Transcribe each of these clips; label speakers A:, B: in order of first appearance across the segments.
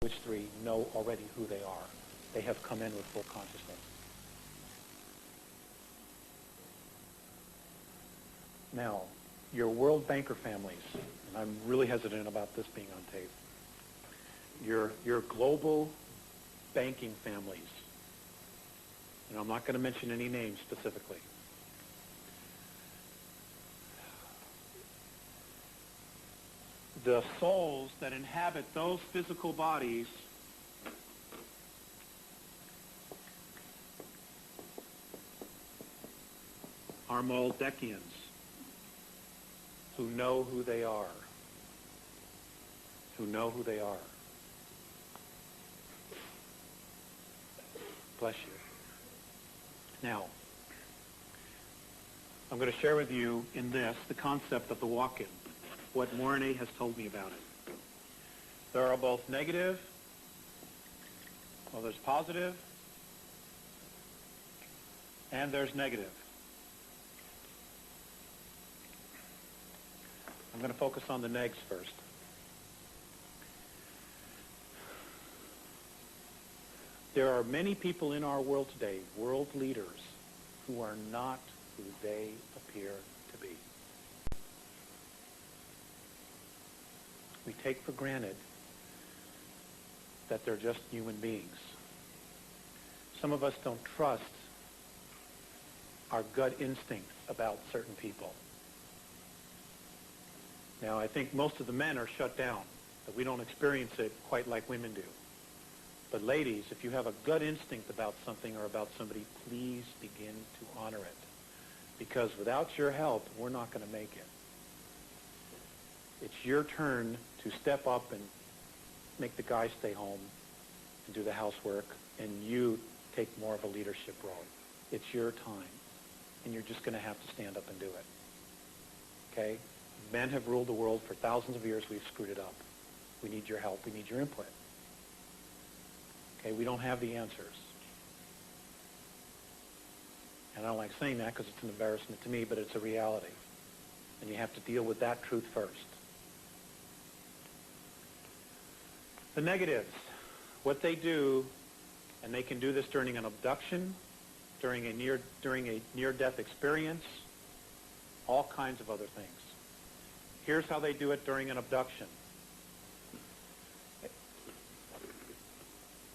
A: which three know already who they are. They have come in with full consciousness. Now, your world banker families, and I'm really hesitant about this being on tape, your global banking families, and I'm not going to mention any names specifically, the souls that inhabit those physical bodies are Moldekians who know who they are. Who know who they are. Bless you. Now, I'm going to share with you in this the concept of the walk-in, what Mornay has told me about it. There are both negative, well, there's positive, and there's negative. I'm going to focus on the negs first. There are many people in our world today, world leaders, who are not who they appear to be. We take for granted that they're just human beings. Some of us don't trust our gut instinct about certain people. Now, I think most of the men are shut down, that we don't experience it quite like women do. But ladies, if you have a gut instinct about something or about somebody, please begin to honor it. Because without your help, we're not going to make it. It's your turn to step up and make the guy stay home and do the housework, and you take more of a leadership role. It's your time, and you're just going to have to stand up and do it. Okay? Men have ruled the world for thousands of years. We've screwed it up. We need your help. We need your input. Okay? We don't have the answers. And I don't like saying that because it's an embarrassment to me, but it's a reality. And you have to deal with that truth first. The negatives, what they do, and they can do this during an abduction, during a near-death experience, all kinds of other things. Here's how they do it during an abduction.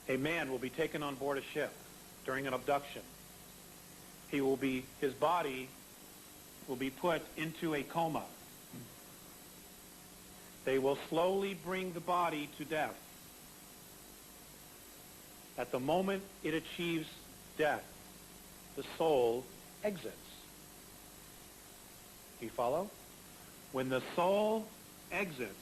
A: A man will be taken on board a ship during an abduction. His body will be put into a coma. They will slowly bring the body to death. At the moment it achieves death, the soul exits. Do you follow? When the soul exits,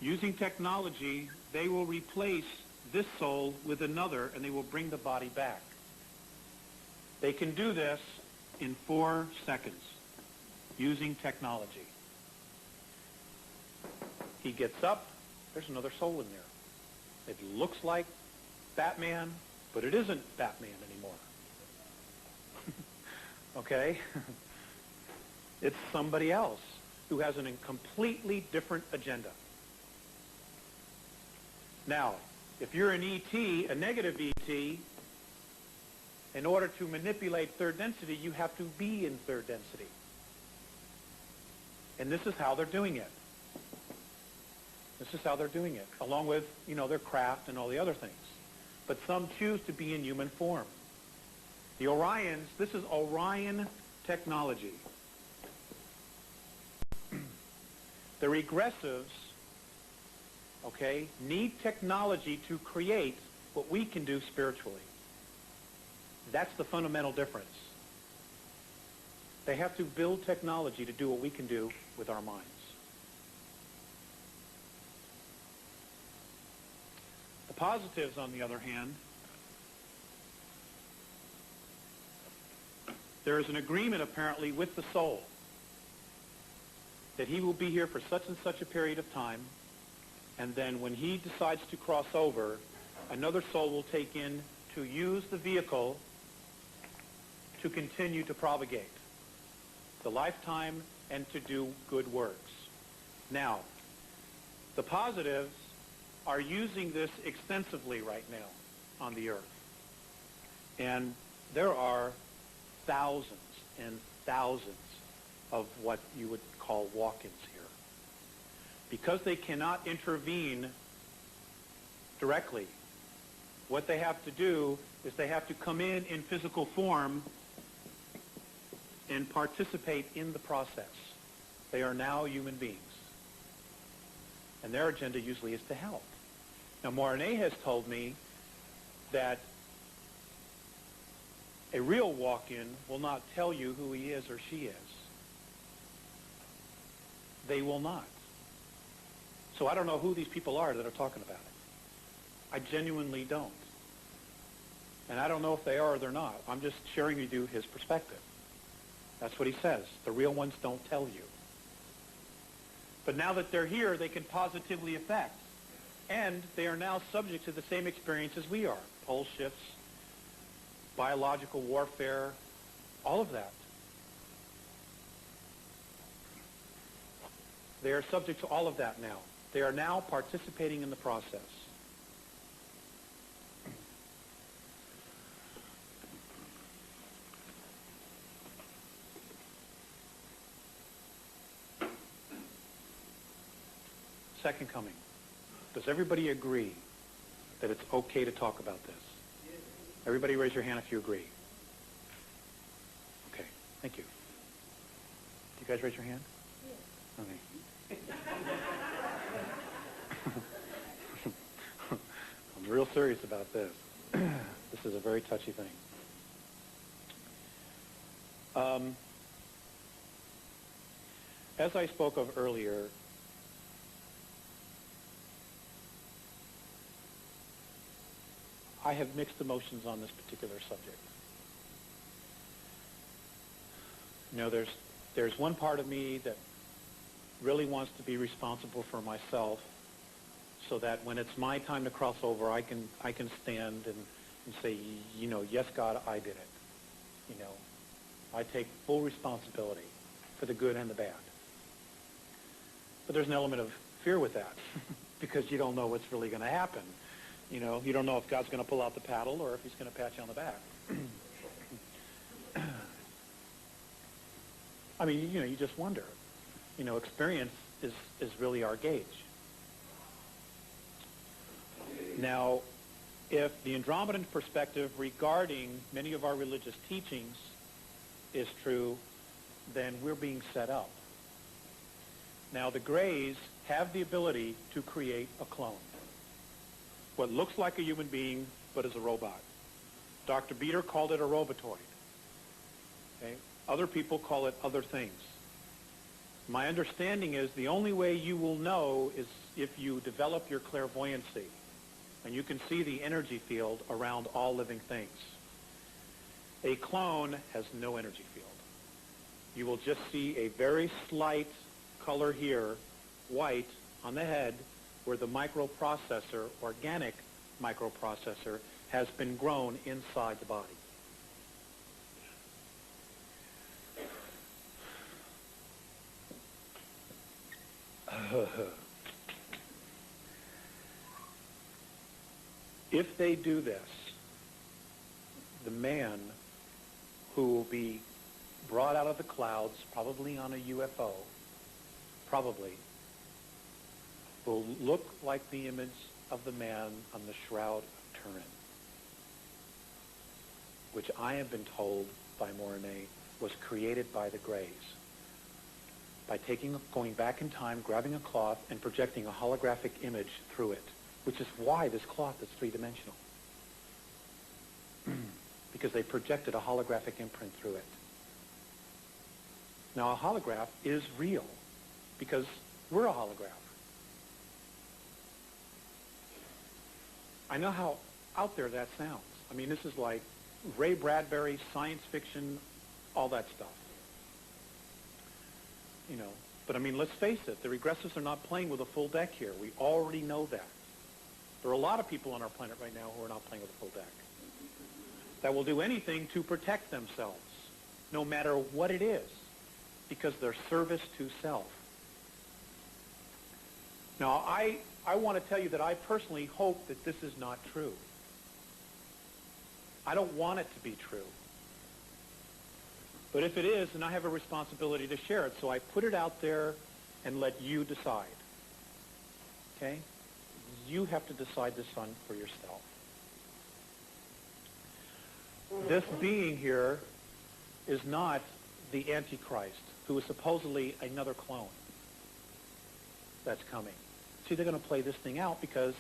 A: using technology, they will replace this soul with another, and they will bring the body back. They can do this in 4 seconds using technology. He gets up, there's another soul in there. It looks like Batman, but it isn't Batman anymore. Okay? It's somebody else who has a completely different agenda. Now, if you're an ET, a negative ET, in order to manipulate third density, you have to be in third density. And this is how they're doing it. This is how they're doing it, along with, their craft and all the other things. But some choose to be in human form. The Orions, this is Orion technology. The regressives, okay, need technology to create what we can do spiritually. That's the fundamental difference. They have to build technology to do what we can do with our minds. The positives, on the other hand, there is an agreement apparently with the soul that he will be here for such and such a period of time, and then when he decides to cross over, another soul will take in to use the vehicle to continue to propagate the lifetime and to do good works. Now, the positives are using this extensively right now on the Earth. And there are thousands and thousands of what you would call walk-ins here. Because they cannot intervene directly, what they have to do is they have to come in physical form and participate in the process. They are now human beings. And their agenda usually is to help. Now, Morane has told me that a real walk-in will not tell you who he is or she is. They will not. So I don't know who these people are that are talking about it. I genuinely don't. And I don't know if they are or they're not. I'm just sharing with you his perspective. That's what he says. The real ones don't tell you. But now that they're here, they can positively affect. And they are now subject to the same experience as we are. Pole shifts, biological warfare, all of that. They are subject to all of that now. They are now participating in the process. Second coming. Does everybody agree that it's okay to talk about this? Everybody raise your hand if you agree. Okay, thank you. Do you guys raise your hand? Okay. I'm real serious about this. This is a very touchy thing. As I spoke of earlier, I have mixed emotions on this particular subject. You know, there's one part of me that really wants to be responsible for myself, so that when it's my time to cross over, I can stand and say, you know, yes, God, I did it. You know, I take full responsibility for the good and the bad. But there's an element of fear with that, because you don't know what's really going to happen. You know, you don't know if God's going to pull out the paddle or if he's going to pat you on the back. I mean, you know, you just wonder. You know, experience is really our gauge. Now, if the Andromedan perspective regarding many of our religious teachings is true, then we're being set up. Now, the Greys have the ability to create a clone. What looks like a human being, but is a robot. Dr. Beater called it a robotoid. Okay? Other people call it other things. My understanding is the only way you will know is if you develop your clairvoyancy, and you can see the energy field around all living things. A clone has no energy field. You will just see a very slight color here, white, on the head, where the microprocessor, organic microprocessor, has been grown inside the body. If they do this, the man who will be brought out of the clouds, probably on a UFO, probably, will look like the image of the man on the Shroud of Turin, which I have been told by Morane was created by the Greys, by going back in time, grabbing a cloth, and projecting a holographic image through it, which is why this cloth is three-dimensional, because they projected a holographic imprint through it. Now, a holograph is real, because we're a holograph. I know how out there that sounds. I mean, this is like Ray Bradbury, science fiction, all that stuff. You know, but I mean, let's face it, the regressives are not playing with a full deck here. We already know that. There are a lot of people on our planet right now who are not playing with a full deck, that will do anything to protect themselves, no matter what it is, because they're service to self. Now, I want to tell you that I personally hope that this is not true. I don't want it to be true. But if it is, then I have a responsibility to share it. So I put it out there and let you decide. Okay? You have to decide this one for yourself. This being here is not the Antichrist, who is supposedly another clone that's coming. See, they're going to play this thing out because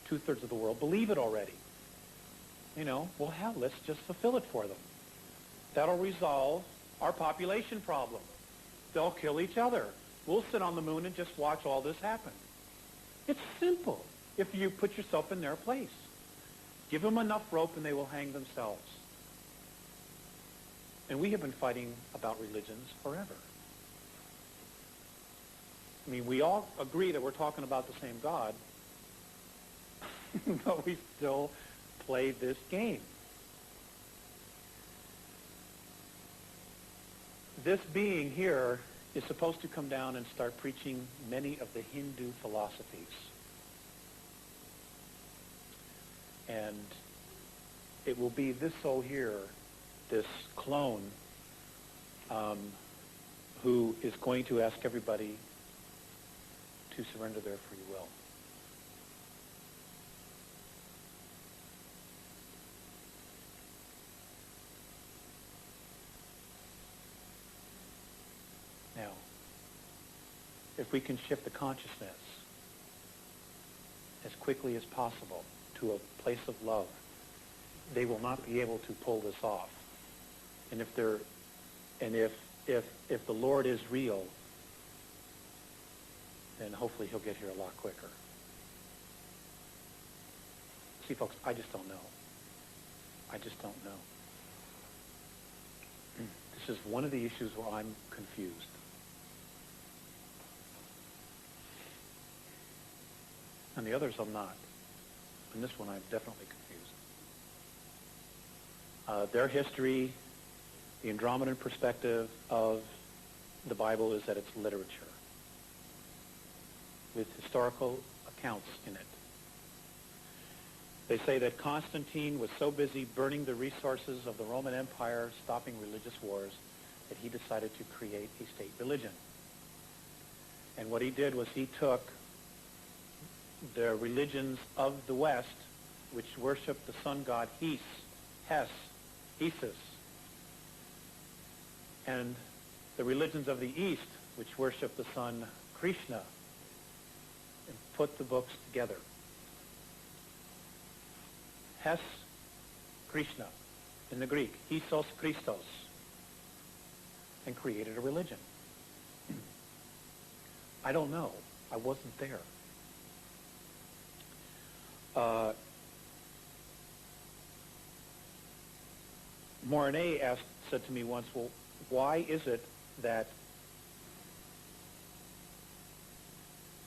A: 2/3 of the world believe it already. You know, well, hell, let's just fulfill it for them. That'll resolve our population problem. They'll kill each other. We'll sit on the moon and just watch all this happen. It's simple if you put yourself in their place. Give them enough rope and they will hang themselves. And we have been fighting about religions forever. I mean, we all agree that we're talking about the same God, but we still play this game. This being here is supposed to come down and start preaching many of the Hindu philosophies. And it will be this soul here, this clone, who is going to ask everybody to surrender their free will. Now, if we can shift the consciousness as quickly as possible to a place of love, they will not be able to pull this off. And if the Lord is real, then hopefully he'll get here a lot quicker. See, folks, I just don't know. I just don't know. This is one of the issues where I'm confused. And the others I'm not. And this one I'm definitely confused. Their history, the Andromedan perspective of the Bible is that it's literature with historical accounts in it. They say that Constantine was so busy burning the resources of the Roman Empire, stopping religious wars, that he decided to create a state religion. And what he did was he took the religions of the West, which worshiped the sun god Isis, and the religions of the East, which worship the sun Krishna, and put the books together. Hes, Krishna, in the Greek, Isos Christos, and created a religion. I don't know. I wasn't there. Mornay said to me once, well, why is it that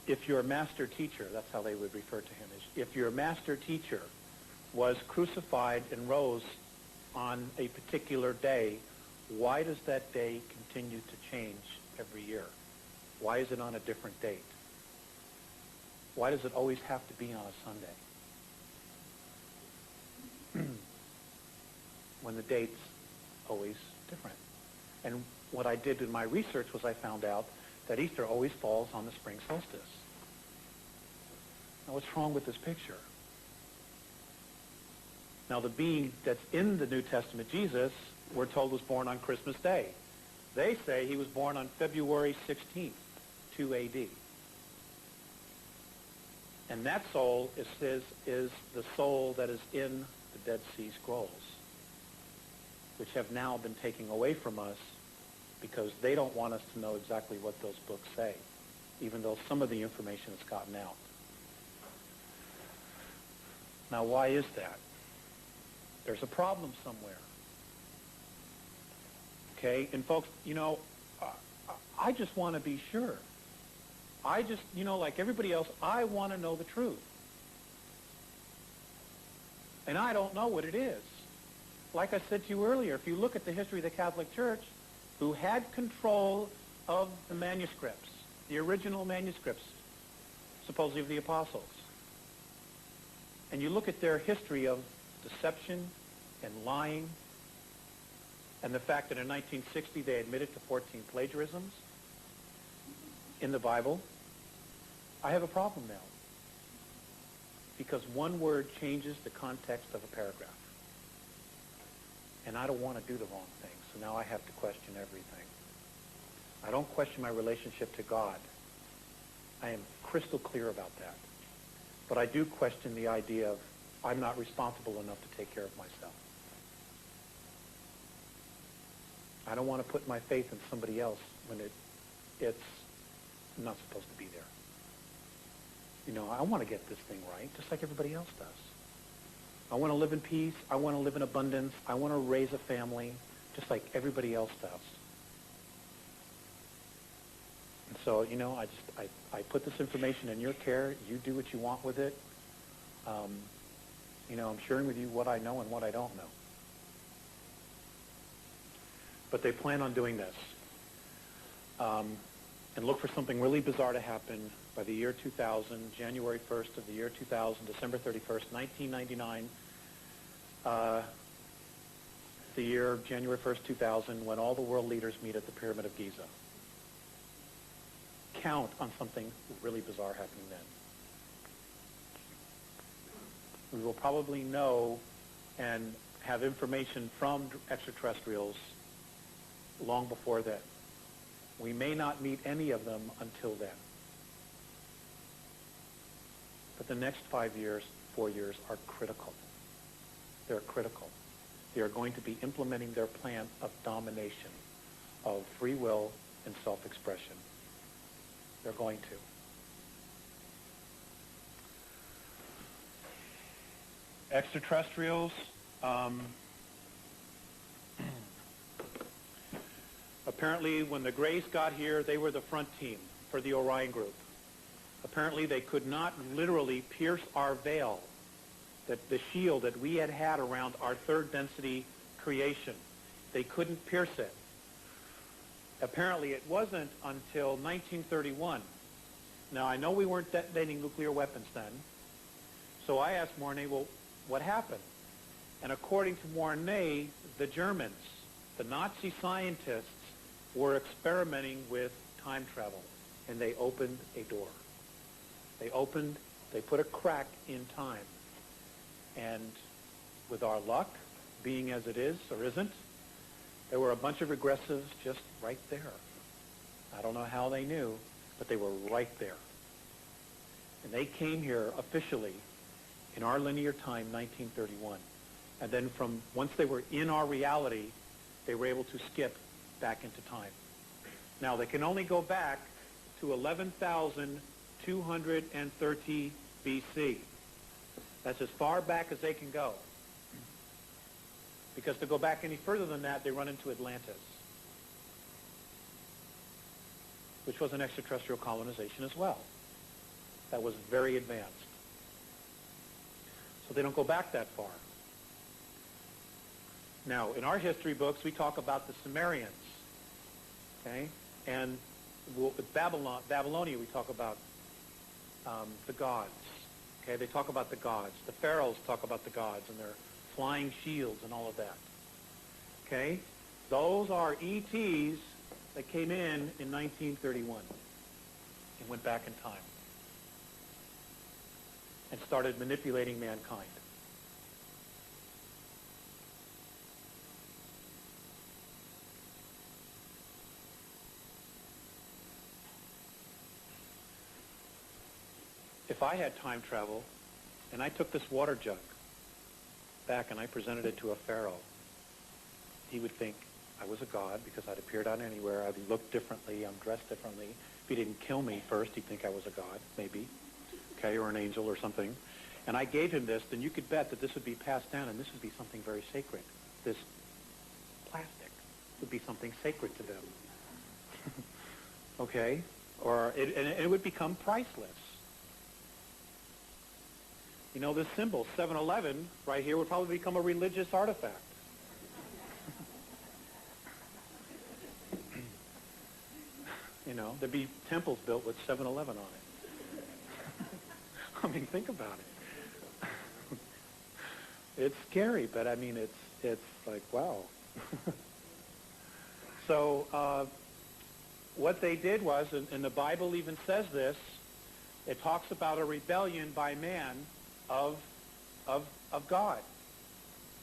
A: if your master teacher, that's how they would refer to him, is if your master teacher was crucified and rose on a particular day, why does that day continue to change every year? Why is it on a different date? Why does it always have to be on a Sunday? When the date's always different. And what I did in my research was I found out that Easter always falls on the spring solstice. Now, what's wrong with this picture? Now, the being that's in the New Testament, Jesus, we're told was born on Christmas Day. They say he was born on February 16th, 2 A.D. And that soul is the soul that is in the Dead Sea Scrolls, which have now been taken away from us because they don't want us to know exactly what those books say, even though some of the information has gotten out. Now, why is that? There's a problem somewhere. Okay? And folks, you know, I just want to be sure. I just, you know, like everybody else, I want to know the truth. And I don't know what it is. Like I said to you earlier, if you look at the history of the Catholic Church, who had control of the manuscripts, the original manuscripts, supposedly of the apostles. And you look at their history of deception and lying, and the fact that in 1960 they admitted to 14 plagiarisms in the Bible, I have a problem now. Because one word changes the context of a paragraph. And I don't want to do the wrong thing, so now I have to question everything. I don't question my relationship to God. I am crystal clear about that. But I do question the idea of I'm not responsible enough to take care of myself. I don't want to put my faith in somebody else when it's not supposed to be there. You know, I want to get this thing right, just like everybody else does. I want to live in peace. I want to live in abundance. I want to raise a family, just like everybody else does. And so, you know, I put this information in your care. You do what you want with it. You know, I'm sharing with you what I know and what I don't know. But they plan on doing this. And look for something really bizarre to happen by the year 2000, January 1st of the year 2000, December 31st, 1999, the year January 1st, 2000, when all the world leaders meet at the Pyramid of Giza. Count on something really bizarre happening then. We will probably know and have information from extraterrestrials long before then. We may not meet any of them until then. But the next 5 years, 4 years are critical. They're critical. They are going to be implementing their plan of domination, of free will and self-expression. They're going to. Extraterrestrials, apparently when the Greys got here, they were the front team for the Orion group. Apparently they could not literally pierce our veil, that the shield that we had around our third density creation. They couldn't pierce it. Apparently it wasn't until 1931. Now I know we weren't detonating nuclear weapons then, so I asked Mornay, well, what happened? And according to Mornay, the Germans, the Nazi scientists, were experimenting with time travel, and they opened a door. They put a crack in time. And with our luck, being as it is or isn't, there were a bunch of regressives just right there. I don't know how they knew, but they were right there. And they came here officially in our linear time, 1931. And then once they were in our reality, they were able to skip back into time. Now, they can only go back to 11,230 BC. That's as far back as they can go. Because to go back any further than that, they run into Atlantis, which was an extraterrestrial colonization as well. That was very advanced. So they don't go back that far. Now, in our history books, we talk about the Sumerians, okay? And with Babylonia, we talk about the gods, okay? They talk about the gods. The pharaohs talk about the gods and their flying shields and all of that, okay? Those are ETs that came in 1931 and went back in time and started manipulating mankind. If I had time travel and I took this water jug back and I presented it to a pharaoh, he would think I was a god because I'd appeared out anywhere, I'd look differently, I'm dressed differently. If he didn't kill me first, he'd think I was a god, maybe, okay, or an angel or something. And I gave him this, then you could bet that this would be passed down and this would be something very sacred. This plastic would be something sacred to them. Okay? And it would become priceless. You know, this symbol, 7-Eleven, right here, would probably become a religious artifact. You know, there'd be temples built with 7-Eleven on it. I mean, think about it. It's scary, but I mean, it's like, wow. So what they did was, and the Bible even says this, it talks about a rebellion by man of God,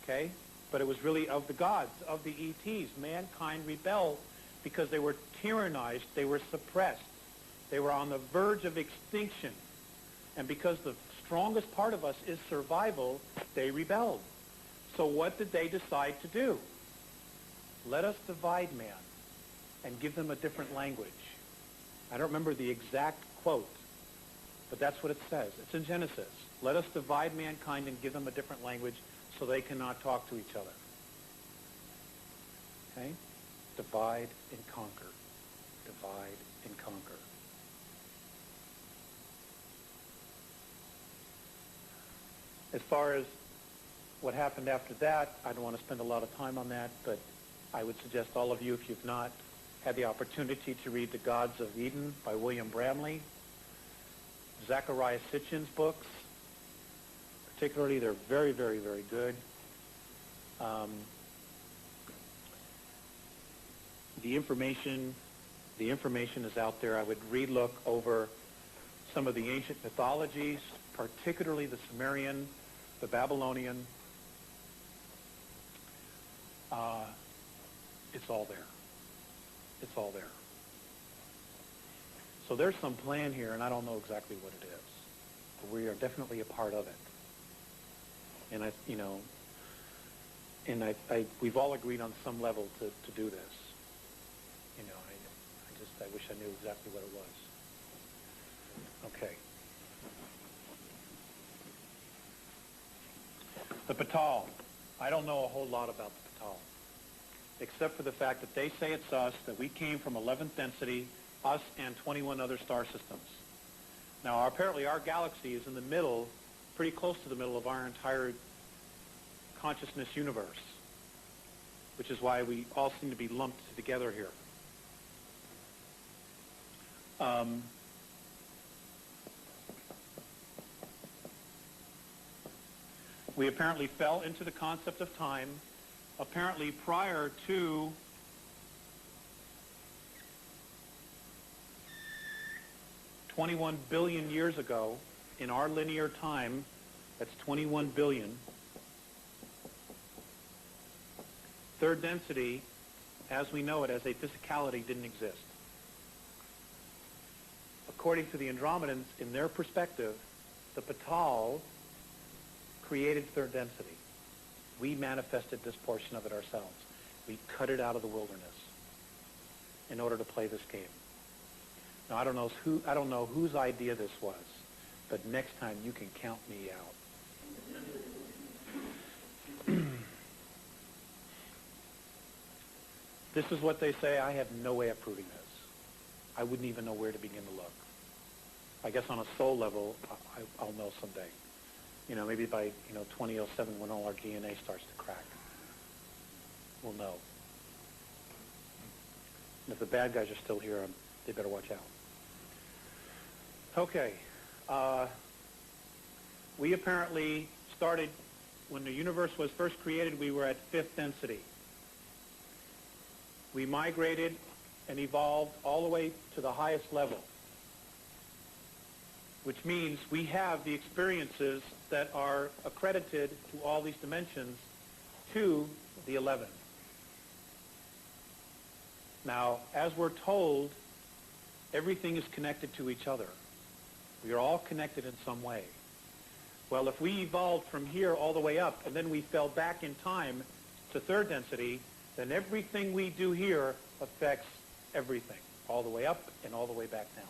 A: okay? But it was really of the gods, of the ETs. Mankind rebelled because they were tyrannized, they were suppressed, they were on the verge of extinction. And because the strongest part of us is survival, they rebelled. So what did they decide to do? Let us divide man and give them a different language. I don't remember the exact quote, but that's what it says. It's in Genesis. Let us divide mankind and give them a different language so they cannot talk to each other. Okay? Divide and conquer. Divide and conquer. As far as what happened after that, I don't want to spend a lot of time on that, but I would suggest all of you, if you've not had the opportunity to read The Gods of Eden by William Bramley, Zachariah Sitchin's books, particularly, they're very, very, very good. The information is out there. I would relook over some of the ancient mythologies, particularly the Sumerian, the Babylonian. It's all there. It's all there. So there's some plan here, and I don't know exactly what it is, but we are definitely a part of it. And we've all agreed on some level to do this. You know, I wish I knew exactly what it was. Okay. The Patal. I don't know a whole lot about the Patal, except for the fact that they say it's us, that we came from 11th density, us and 21 other star systems. Now, apparently our galaxy is in the middle, pretty close to the middle of our entire consciousness universe, which is why we all seem to be lumped together here. We apparently fell into the concept of time, apparently prior to $21 billion years ago. In our linear time, that's 21 billion. Third density, as we know it, as a physicality, didn't exist. According to the Andromedans, in their perspective, the Patal created third density. We manifested this portion of it ourselves. We cut it out of the wilderness in order to play this game. Now, I don't know whose idea this was, but next time you can count me out. This is what they say. I have no way of proving this. I wouldn't even know where to begin to look. I guess on a soul level, I'll know someday. You know, maybe by 2007, when all our DNA starts to crack, we'll know. And if the bad guys are still here, they better watch out. Okay. We apparently started, when the universe was first created, we were at fifth density. We migrated and evolved all the way to the highest level, which means we have the experiences that are accredited to all these dimensions to the 11th. Now, as we're told, everything is connected to each other. We are all connected in some way. Well, if we evolved from here all the way up and then we fell back in time to third density, then everything we do here affects everything, all the way up and all the way back down.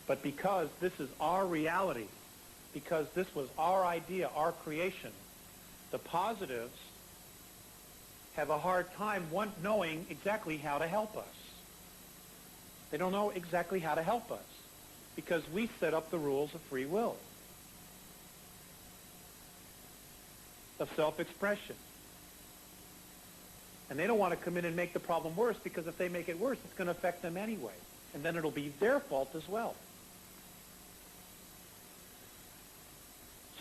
A: But because this is our reality, because this was our idea, our creation, the positives have a hard time knowing exactly how to help us. They don't know exactly how to help us because we set up the rules of free will, of self-expression. And they don't want to come in and make the problem worse, because if they make it worse, it's going to affect them anyway. And then it'll be their fault as well.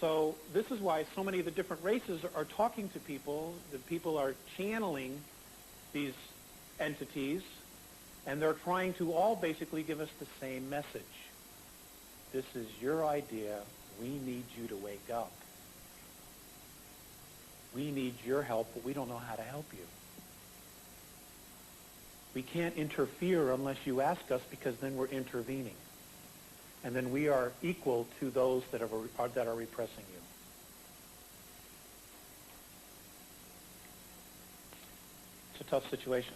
A: so this is why so many of the different races are talking to people. The people are channeling these entities, and they're trying to all basically give us the same message. This is your idea. We need you to wake up. We need your help, but we don't know how to help you. We can't interfere unless you ask us, because then we're intervening. And then we are equal to those that are repressing you. It's a tough situation.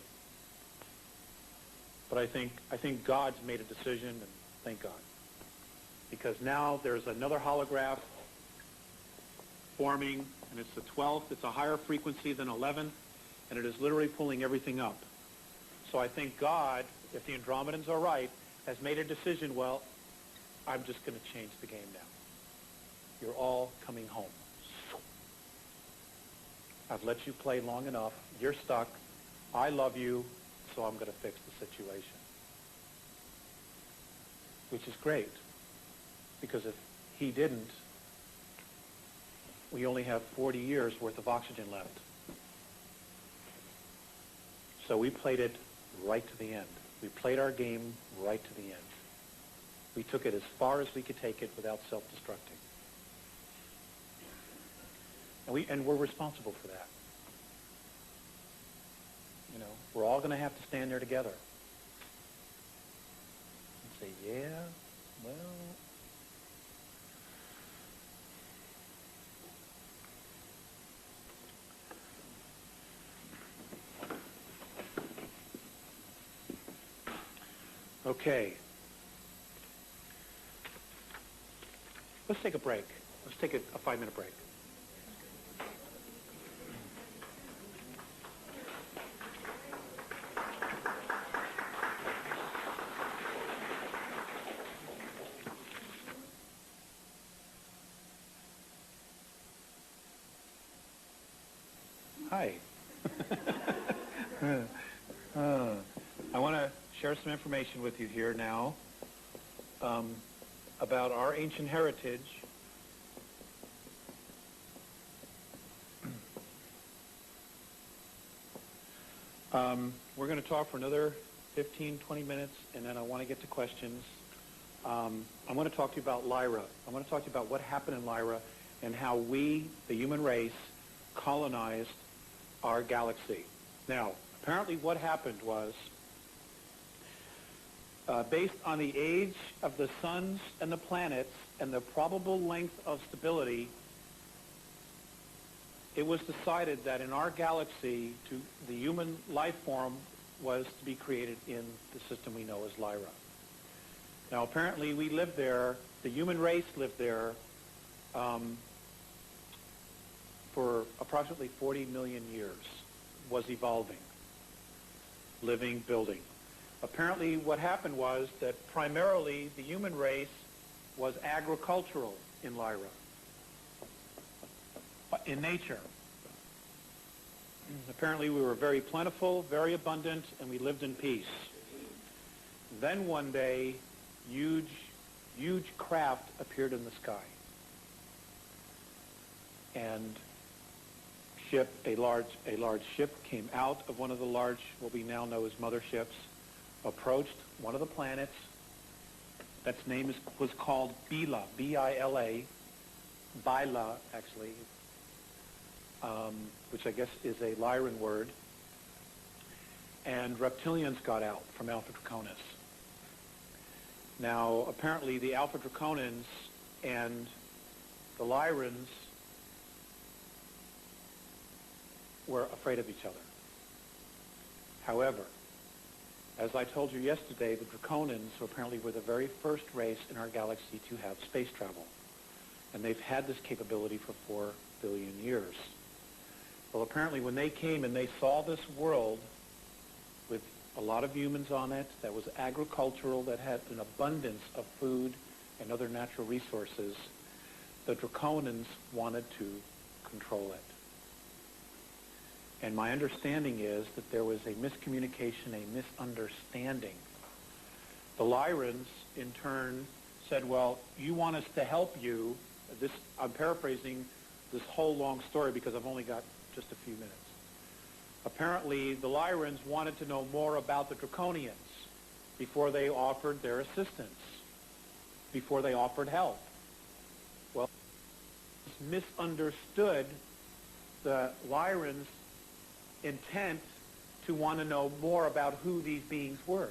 A: But I think God's made a decision, and thank God. Because now there's another holograph forming, and it's the 12th. It's a higher frequency than 11, and it is literally pulling everything up. So I think God, if the Andromedans are right, has made a decision, well, I'm just going to change the game now. You're all coming home. I've let you play long enough. You're stuck. I love you, so I'm going to fix the situation. Which is great, because if he didn't, we only have 40 years worth of oxygen left. So we played it right to the end. We played our game right to the end. We took it as far as we could take it without self-destructing. And we're responsible for that. You know, we're all going to have to stand there together and say, yeah, well, okay. Let's take a break. Let's take a 5-minute break. Hi. I want to share some information with you here now about our ancient heritage. We're going to talk for another 15, 20 minutes, and then I want to get to questions. I want to talk to you about Lyra. I want to talk to you about what happened in Lyra and how we, the human race, colonized our galaxy. Now, apparently what happened was, based on the age of the suns and the planets and the probable length of stability, it was decided that in our galaxy, the human life form was to be created in the system we know as Lyra. Now, apparently we lived there, the human race lived there for approximately 40 million years, was evolving, living, building. Apparently what happened was that primarily the human race was agricultural in Lyra, in nature. Apparently we were very plentiful, very abundant, and we lived in peace. Then one day, huge craft appeared in the sky. And a large ship came out of one of the large, what we now know as motherships, approached one of the planets. That's name was called Bila, B-I-L-A, Bila, actually, which I guess is a Lyran word. And reptilians got out from Alpha Draconis. Now, apparently the Alpha Draconans and the Lyrans were afraid of each other. However, as I told you yesterday, the Draconans apparently were the very first race in our galaxy to have space travel. And they've had this capability for 4 billion years. Well, apparently when they came and they saw this world with a lot of humans on it, that was agricultural, that had an abundance of food and other natural resources, the Draconans wanted to control it. And my understanding is that there was a miscommunication, a misunderstanding. The Lyrans, in turn, said, well, you want us to help you, I'm paraphrasing this whole long story because I've only got just a few minutes. Apparently, the Lyrans wanted to know more about the Draconians before they offered their assistance, before they offered help. Well, misunderstood the Lyrans' intent to want to know more about who these beings were.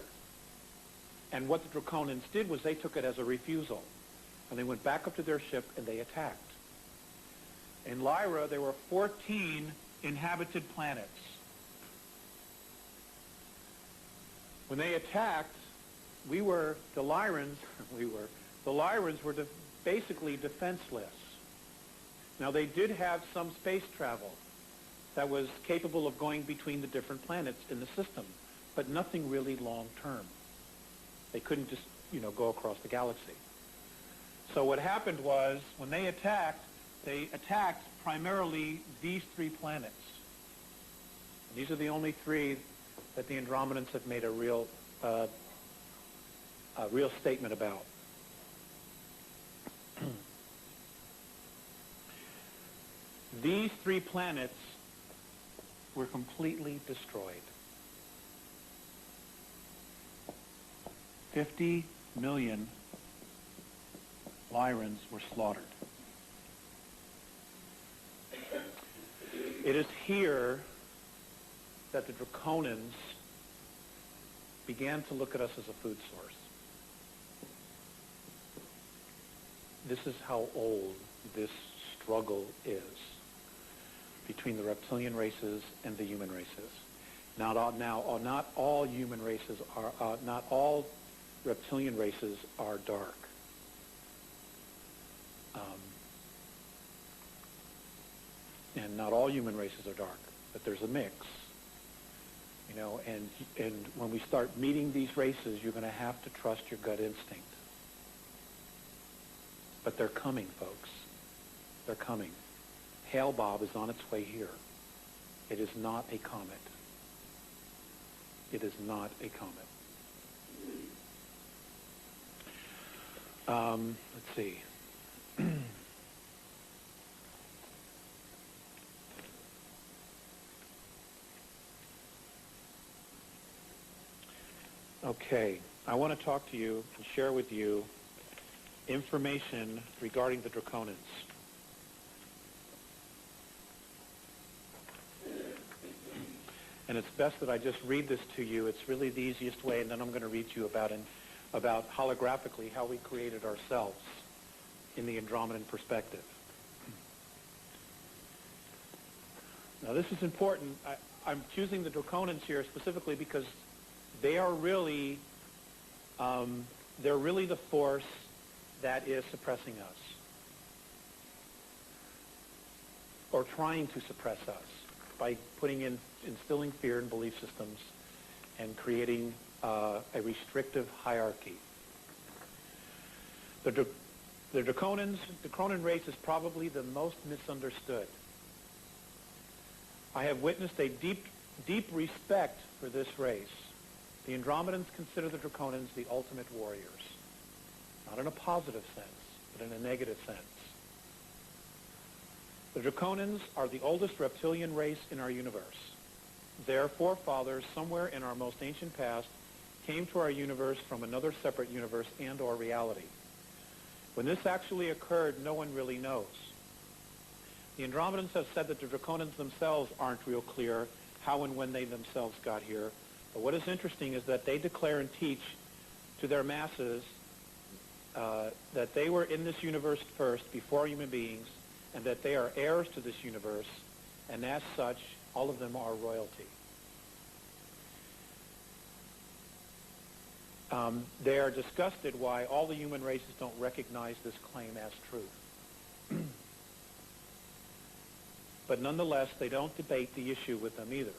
A: And what the Draconians did was they took it as a refusal. And they went back up to their ship and they attacked. In Lyra, there were 14 inhabited planets. When they attacked, the Lyrans were basically defenseless. Now, they did have some space travel that was capable of going between the different planets in the system, but nothing really long-term. They couldn't just, go across the galaxy. So what happened was, when they attacked primarily these 3 planets. These are the only 3 that the Andromedans have made a real statement about. These 3 planets were completely destroyed. 50 million Lyrans were slaughtered. It is here that the Draconians began to look at us as a food source. This is how old this struggle is between the reptilian races and the human races. Not all human races are, not all reptilian races are dark. And not all human races are dark, but there's a mix. And when we start meeting these races, you're going to have to trust your gut instinct. But they're coming, folks. They're coming. Hail Bob is on its way here. It is not a comet. It is not a comet. Let's see. Okay, I want to talk to you and share with you information regarding the Draconians. And it's best that I just read this to you. It's really the easiest way, and then I'm going to read to you about holographically how we created ourselves in the Andromedan perspective. Now, this is important. I'm choosing the Draconians here specifically because they are really, they're really the force that is suppressing us, or trying to suppress us by instilling fear in belief systems and creating a restrictive hierarchy. The Draconian race is probably the most misunderstood. I have witnessed a deep respect for this race. The Andromedans consider the Draconians the ultimate warriors, not in a positive sense, but in a negative sense. The Draconians are the oldest reptilian race in our universe. Their forefathers, somewhere in our most ancient past, came to our universe from another separate universe and or reality. When this actually occurred, no one really knows. The Andromedans have said that the Draconians themselves aren't real clear how and when they themselves got here. But what is interesting is that they declare and teach to their masses that they were in this universe first, before human beings, and that they are heirs to this universe, and as such, all of them are royalty. They are disgusted why all the human races don't recognize this claim as truth. But nonetheless, they don't debate the issue with them either.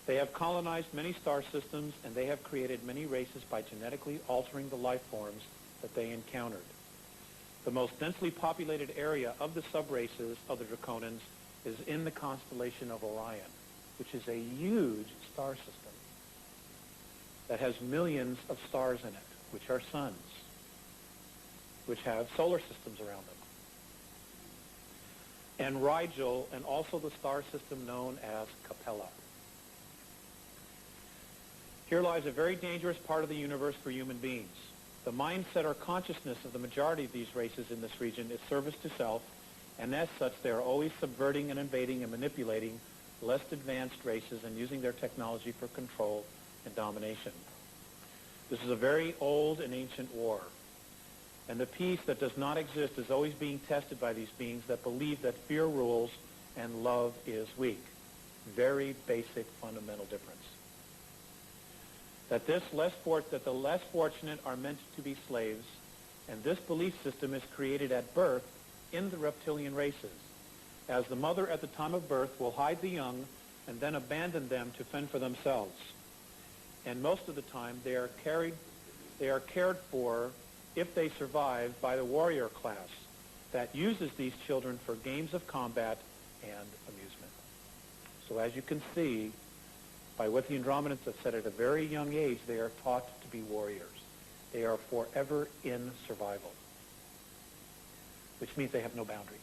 A: They have colonized many star systems, and they have created many races by genetically altering the life forms that they encountered. The most densely populated area of the subraces of the Draconians is in the constellation of Orion, which is a huge star system that has millions of stars in it, which are suns. which have solar systems around them. And Rigel, and also the star system known as Capella. Here lies a very dangerous part of the universe for human beings. The mindset or consciousness of the majority of these races in this region is service to self, and as such they are always subverting and invading and manipulating less advanced races and using their technology for control and domination. This is a very old and ancient war, and the peace that does not exist is always being tested by these beings that believe that fear rules and love is weak. Very basic fundamental difference. That the less fortunate are meant to be slaves, and this belief system is created at birth in the reptilian races, as the mother at the time of birth will hide the young and then abandon them to fend for themselves. And most of the time they are cared for, if they survive, by the warrior class that uses these children for games of combat and amusement. So as you can see, by what the Andromedans have said, at a very young age, they are taught to be warriors. They are forever in survival, which means they have no boundaries.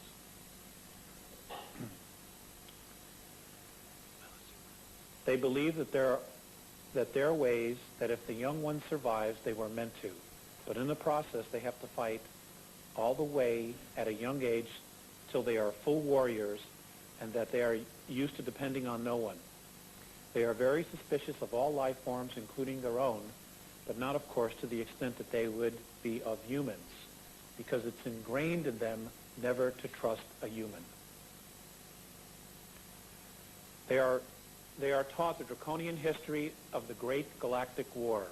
A: They believe that there are ways that if the young one survives, they were meant to. But in the process, they have to fight all the way at a young age till they are full warriors, and that they are used to depending on no one. They are very suspicious of all life forms, including their own, but not, of course, to the extent that they would be of humans, because it's ingrained in them never to trust a human. They are taught the draconian history of the Great Galactic War.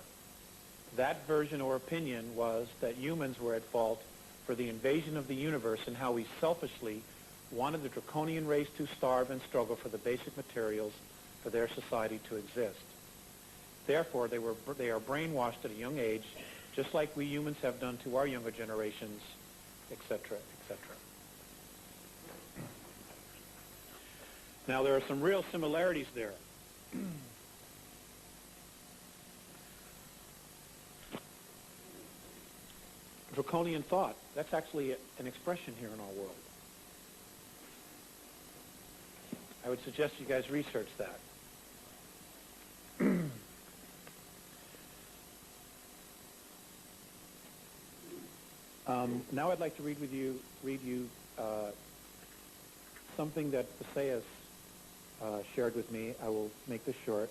A: That version or opinion was that humans were at fault for the invasion of the universe and how we selfishly wanted the draconian race to starve and struggle for the basic materials for their society to exist. Therefore, they are brainwashed at a young age, just like we humans have done to our younger generations, etc., etc. Now, there are some real similarities there. Draconian thought, that's actually an expression here in our world. I would suggest you guys research that. Now I'd like to read you something that Visayas shared with me. I will make this short.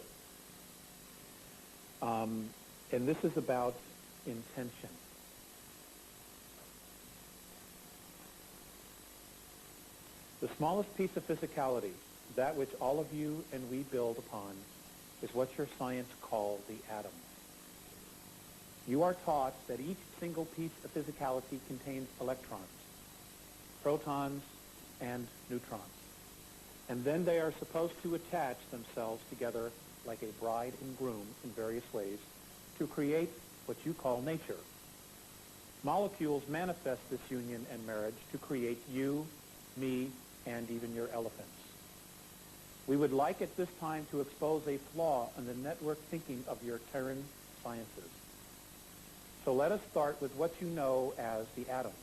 A: And this is about intention. The smallest piece of physicality, that which all of you and we build upon, is what your science calls the atom. You are taught that each single piece of physicality contains electrons, protons, and neutrons. And then they are supposed to attach themselves together like a bride and groom in various ways to create what you call nature. Molecules manifest this union and marriage to create you, me, and even your elephants. We would like at this time to expose a flaw in the network thinking of your Terran sciences. So let us start with what you know as the atom.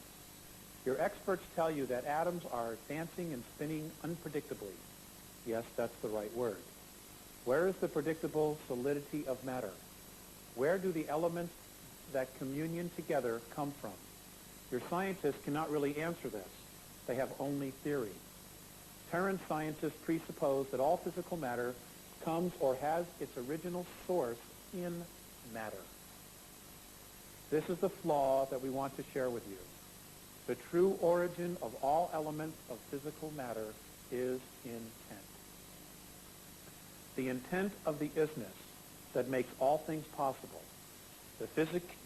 A: Your experts tell you that atoms are dancing and spinning unpredictably. Yes, that's the right word. Where is the predictable solidity of matter? Where do the elements that communion together come from? Your scientists cannot really answer this. They have only theory. Terran scientists presuppose that all physical matter comes or has its original source in matter. This is the flaw that we want to share with you. The true origin of all elements of physical matter is intent. The intent of the isness that makes all things possible. The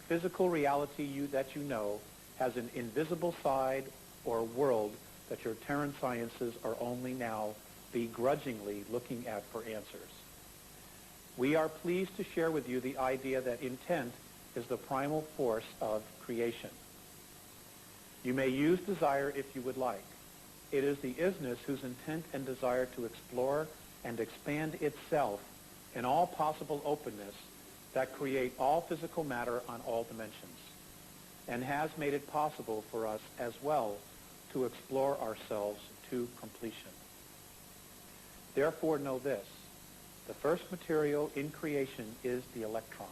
A: physical reality that you know has an invisible side or world that your Terran sciences are only now begrudgingly looking at for answers. We are pleased to share with you the idea that intent is the primal force of creation. You may use desire if you would like. It is the isness whose intent and desire to explore and expand itself in all possible openness that create all physical matter on all dimensions. and has made it possible for us as well to explore ourselves to completion. Therefore, know this. The first material in creation is the electron.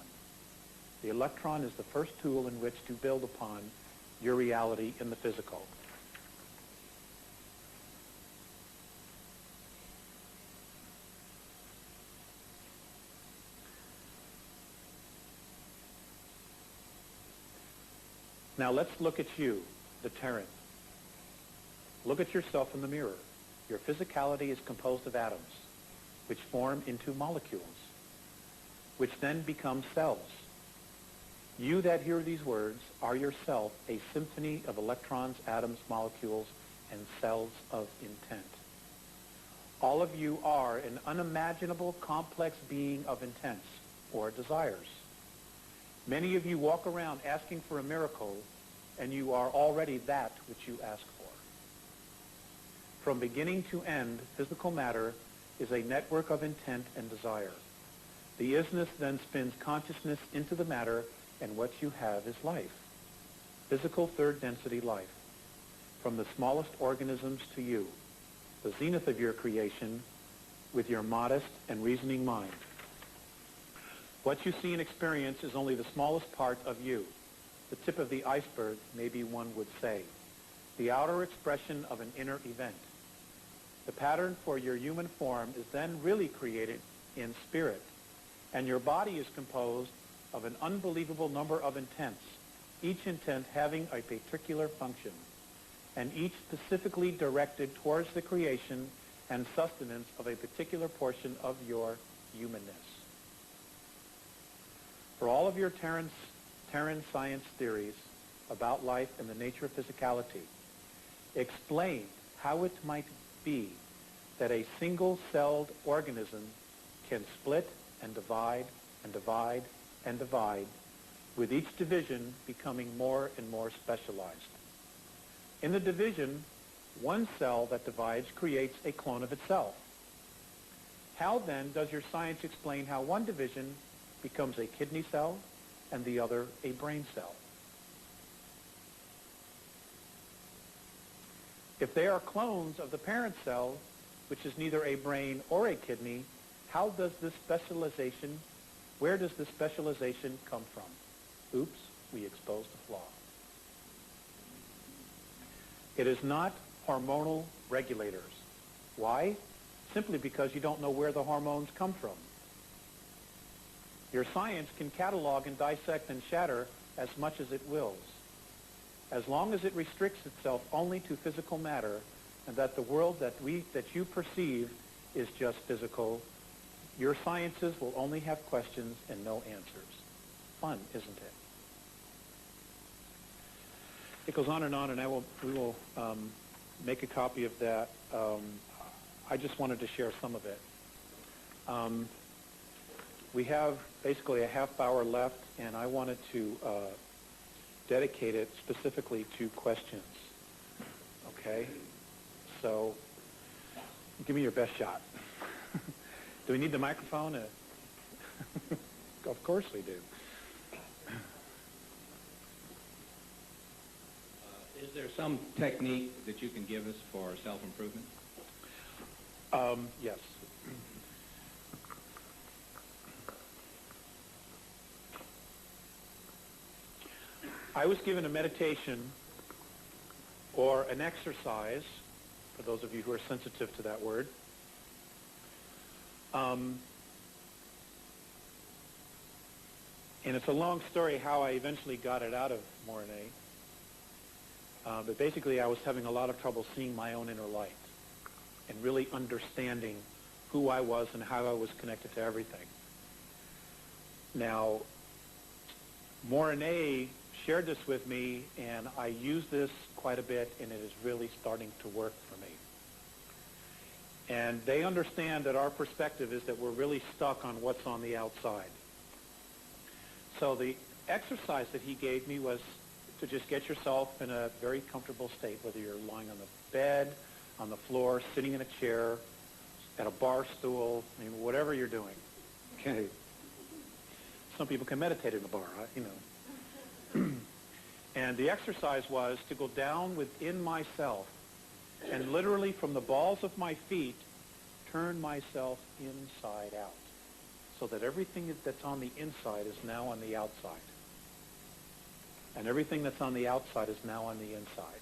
A: The electron is the first tool in which to build upon your reality in the physical. Now let's look at you, the Terran. Look at yourself in the mirror. Your physicality is composed of atoms, which form into molecules, which then become cells. You that hear these words are yourself a symphony of electrons, atoms, molecules, and cells of intent. All of you are an unimaginable, complex being of intents or desires. Many of you walk around asking for a miracle, and you are already that which you ask for. From beginning to end, physical matter is a network of intent and desire. The isness then spins consciousness into the matter, and what you have is life. Physical third density life. From the smallest organisms to you, the zenith of your creation, with your modest and reasoning mind. What you see and experience is only the smallest part of you, the tip of the iceberg, maybe one would say, the outer expression of an inner event. The pattern for your human form is then really created in spirit, and your body is composed of an unbelievable number of intents, each intent having a particular function, and each specifically directed towards the creation and sustenance of a particular portion of your humanness. For all of your Terran science theories about life and the nature of physicality, explain how it might be that a single-celled organism can split and divide and divide and divide, with each division becoming more and more specialized. In the division, one cell that divides creates a clone of itself. How then does your science explain how one division becomes a kidney cell and the other a brain cell? If they are clones of the parent cell, which is neither a brain or a kidney, how does this specialization, where does this specialization come from? Oops, we exposed a flaw. It is not hormonal regulators. Why? Simply because you don't know where the hormones come from. Your science can catalog and dissect and shatter as much as it wills. As long as it restricts itself only to physical matter, and that the world that you perceive is just physical, your sciences will only have questions and no answers. Fun, isn't it? It goes on, and we will make a copy of that. I just wanted to share some of it. We have basically a half hour left, and I wanted to dedicate it specifically to questions. Okay? So, give me your best shot. Do we need the microphone? Of course we do.
B: Is there some technique that you can give us for self-improvement?
A: Yes. I was given a meditation or an exercise, for those of you who are sensitive to that word, and it's a long story how I eventually got it out of Mornay. But basically I was having a lot of trouble seeing my own inner light and really understanding who I was and how I was connected to everything. Now, Mornay shared this with me, and I use this quite a bit, and it is really starting to work for me. And they understand that our perspective is that we're really stuck on what's on the outside. So the exercise that he gave me was to just get yourself in a very comfortable state, whether you're lying on the bed, on the floor, sitting in a chair, at a bar stool, I mean, whatever you're doing. Okay. Some people can meditate in a bar, you know. And the exercise was to go down within myself and literally from the balls of my feet turn myself inside out so that everything that's on the inside is now on the outside. And everything that's on the outside is now on the inside.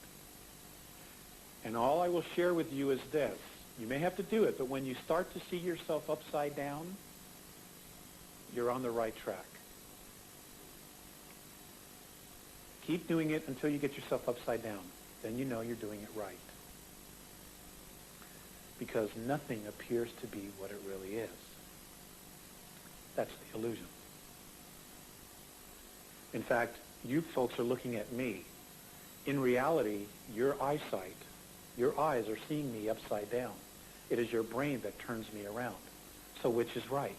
A: And all I will share with you is this. You may have to do it, but when you start to see yourself upside down, you're on the right track. Keep doing it until you get yourself upside down. Then you know you're doing it right. Because nothing appears to be what it really is. That's the illusion. In fact, you folks are looking at me. In reality, your eyesight, your eyes are seeing me upside down. It is your brain that turns me around. So which is right?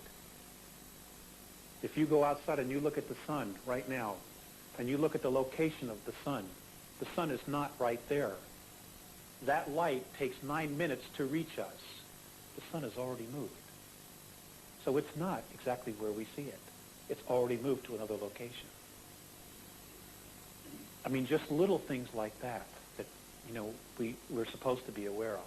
A: If you go outside and you look at the sun right now, and you look at the location of the sun is not right there. That light takes 9 minutes to reach us. The sun has already moved. So it's not exactly where we see it. It's already moved to another location. I mean, just little things like that, you know, we're supposed to be aware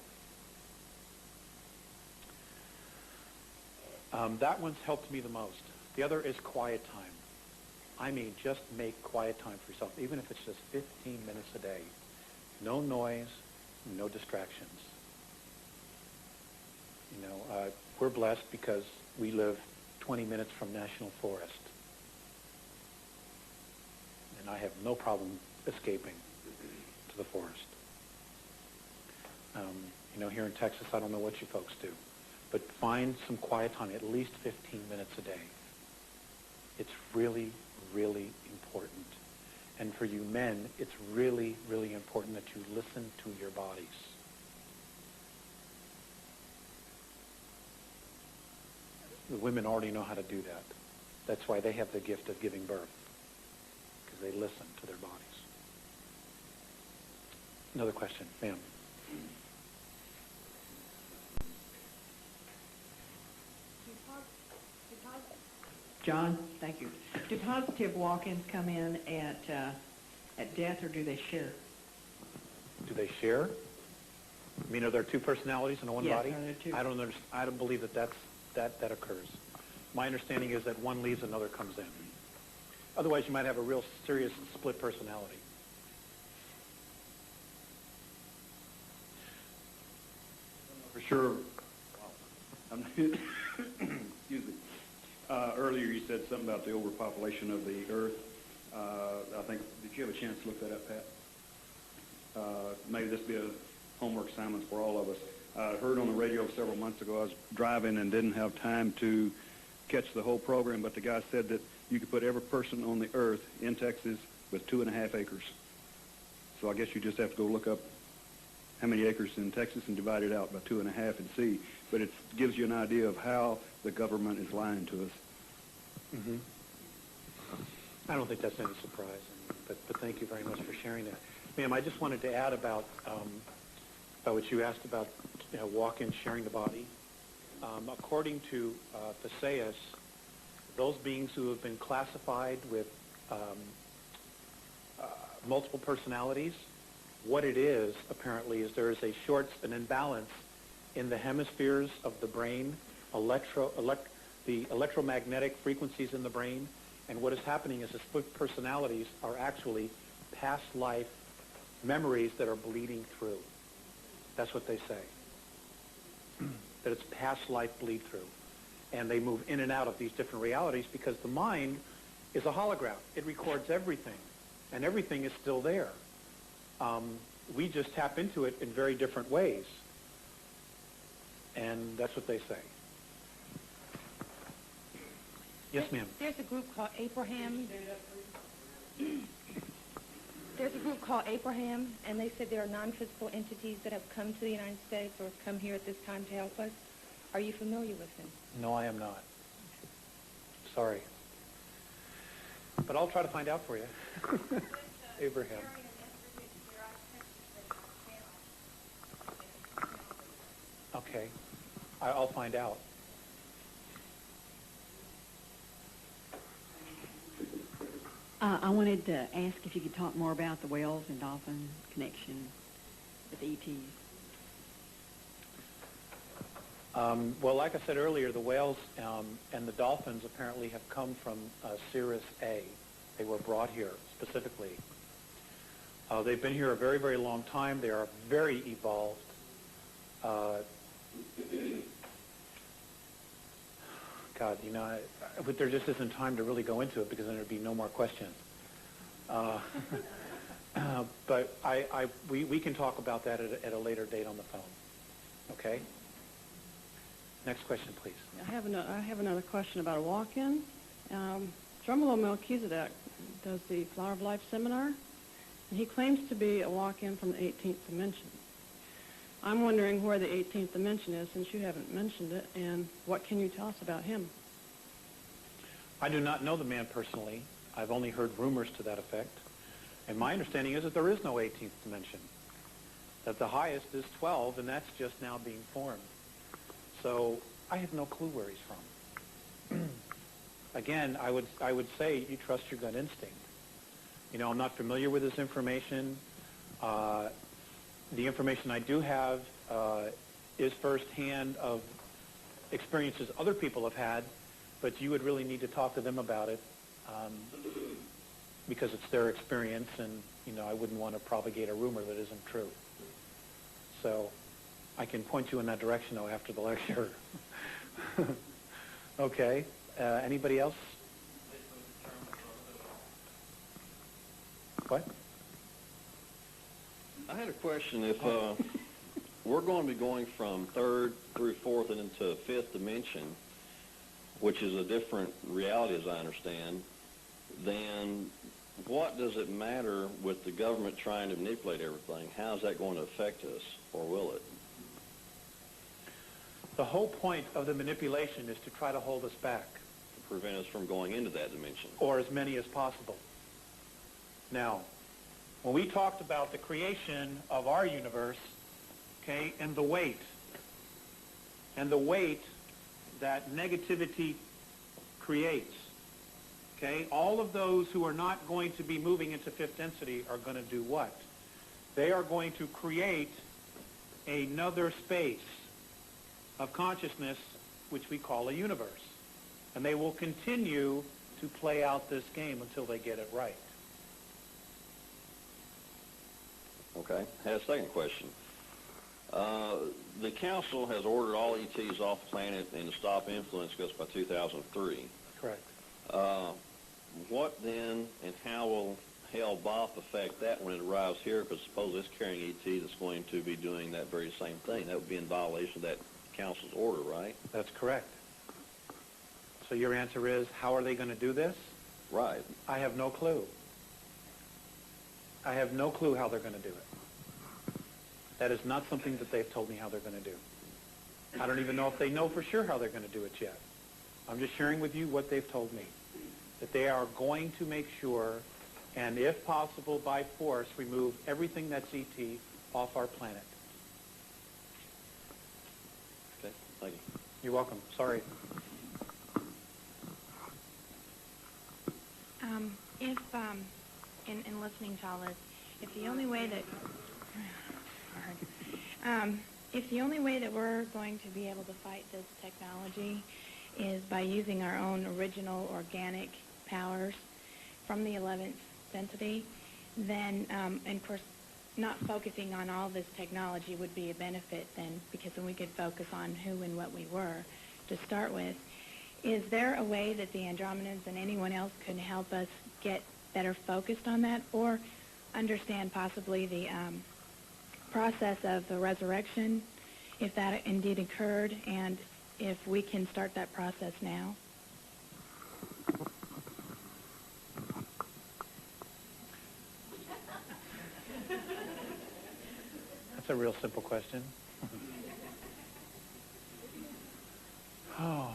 A: of. That one's helped me the most. The other is quiet time. I mean, just make quiet time for yourself, even if it's just 15 minutes a day. No noise, no distractions. You know, we're blessed because we live 20 minutes from National Forest. And I have no problem escaping to the forest. You know, here in Texas, I don't know what you folks do, but find some quiet time, at least 15 minutes a day. It's really, really important. And for you men, it's really, really important that you listen to your bodies. The women already know how to do that. That's why they have the gift of giving birth, because they listen to their bodies. Another question, ma'am.
C: John, thank you. Do positive walk-ins come in at death, or do they share?
A: Do they share? I mean, are there two personalities in one body?
C: Yes, are there two?
A: I don't understand. I don't believe that occurs. My understanding is that one leaves, another comes in. Otherwise, you might have a real serious split personality.
D: For sure. Excuse me. Earlier you said something about the overpopulation of the earth. I think, did you have a chance to look that up, Pat? Maybe this be a homework assignment for all of us. I heard on the radio several months ago, I was driving and didn't have time to catch the whole program, but the guy said that you could put every person on the earth in Texas with 2.5 acres. So I guess you just have to go look up how many acres in Texas and divide it out by 2.5 and see. But it gives you an idea of how the government is lying to us.
A: Mm-hmm. I don't think that's any surprise, but thank you very much for sharing that. Ma'am, I just wanted to add about what you asked about, you know, walk-in sharing the body. According to Theseus, those beings who have been classified with multiple personalities, what it is, apparently, is there is an imbalance in the hemispheres of the brain, the electromagnetic frequencies in the brain, and what is happening is the split personalities are actually past life memories that are bleeding through. That's what they say. That it's past life bleed through. And they move in and out of these different realities because the mind is a hologram. It records everything, and everything is still there. We just tap into it in very different ways. And that's what they say. Yes, ma'am.
E: There's a group called Abraham. There's a group called Abraham, and they said there are non-physical entities that have come to the United States or have come here at this time to help us. Are you familiar with them?
A: No, I am not. Sorry. But I'll try to find out for you. Abraham. Okay. I'll find out.
C: I wanted to ask if you could talk more about the whales and dolphin connection with ETs.
A: Well, like I said earlier, the whales and the dolphins apparently have come from Cirrus A. They were brought here specifically. They've been here a very, very long time. They are very evolved. God, you know, but there just isn't time to really go into it because then there'd be no more questions. But we can talk about that at a later date on the phone. Okay? Next question, please.
F: I have another question about a walk-in. Drumelo Melchizedek does the Flower of Life seminar, and he claims to be a walk-in from the 18th dimension. I'm wondering where the 18th dimension is, since you haven't mentioned it, and what can you tell us about him?
A: I do not know the man personally. I've only heard rumors to that effect. And my understanding is that there is no 18th dimension, that the highest is 12, and that's just now being formed. So I have no clue where he's from. Again, I would say you trust your gut instinct. You know, I'm not familiar with this information. The information I do have is firsthand of experiences other people have had, but you would really need to talk to them about it because it's their experience, and you know I wouldn't want to propagate a rumor that isn't true. So I can point you in that direction, though, after the lecture. Okay. Anybody else? What?
G: I had a question. If we're going to be going from third through fourth and into fifth dimension, which is a different reality as I understand, then what does it matter with the government trying to manipulate everything? How is that going to affect us, or will it?
A: The whole point of the manipulation is to try to hold us back.
G: To prevent us from going into that dimension.
A: Or as many as possible. Now, when we talked about the creation of our universe, okay, and the weight that negativity creates, okay, all of those who are not going to be moving into fifth density are going to do what? They are going to create another space of consciousness, which we call a universe. And they will continue to play out this game until they get it right.
G: Okay. I had a second question. The council has ordered all ETs off the planet and to stop influence goes by 2003.
A: Correct.
G: What then and how will Hale-Bopp affect that when it arrives here? Because suppose it's carrying ET that's going to be doing that very same thing. That would be in violation of that council's order, right?
A: That's correct. So your answer is, how are they going to do this?
G: Right.
A: I have no clue. I have no clue how they're going to do it. That is not something that they've told me how they're going to do. I don't even know if they know for sure how they're going to do it yet. I'm just sharing with you what they've told me. That they are going to make sure, and if possible by force, remove everything that's ET off our planet.
G: Okay, thank you.
A: You're welcome. Sorry.
E: In listening to all this, if the only way that we're going to be able to fight this technology is by using our own original organic powers from the 11th density, then, and of course, not focusing on all this technology would be a benefit then, because then we could focus on who and what we were to start with. Is there a way that the Andromedans and anyone else could help us get better focused on that, or understand possibly the process of the resurrection, if that indeed occurred, and if we can start that process now?
A: That's a real simple question. Oh,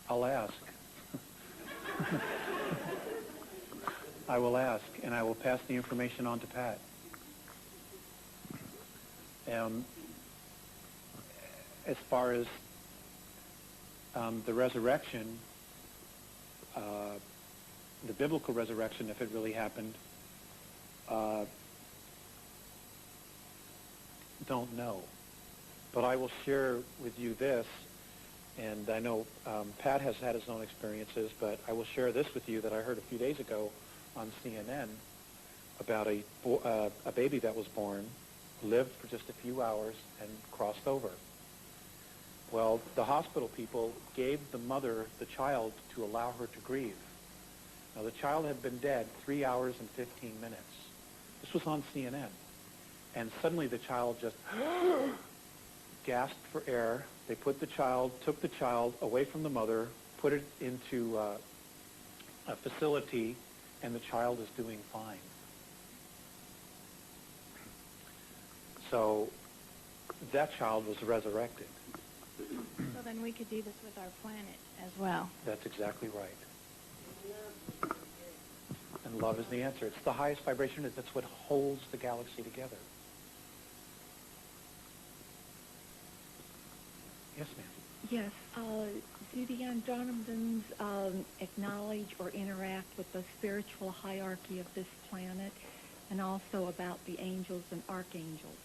A: I'll ask. I will ask, and I will pass the information on to Pat. As far as the resurrection, the biblical resurrection, if it really happened, don't know. But I will share with you this, and I know Pat has had his own experiences, but I will share this with you that I heard a few days ago on CNN about a baby that was born, lived for just a few hours, and crossed over. Well, the hospital people gave the mother the child to allow her to grieve. Now, the child had been dead 3 hours and 15 minutes. This was on CNN. And suddenly the child just gasped for air. They took the child away from the mother, put it into a facility, and the child is doing fine. So that child was resurrected.
E: So then we could do this with our planet as well.
A: That's exactly right. And love is the answer. It's the highest vibration. That's what holds the galaxy together. Yes, ma'am.
H: Yes. Do the Andromedans acknowledge or interact with the spiritual hierarchy of this planet, and also about the angels and archangels?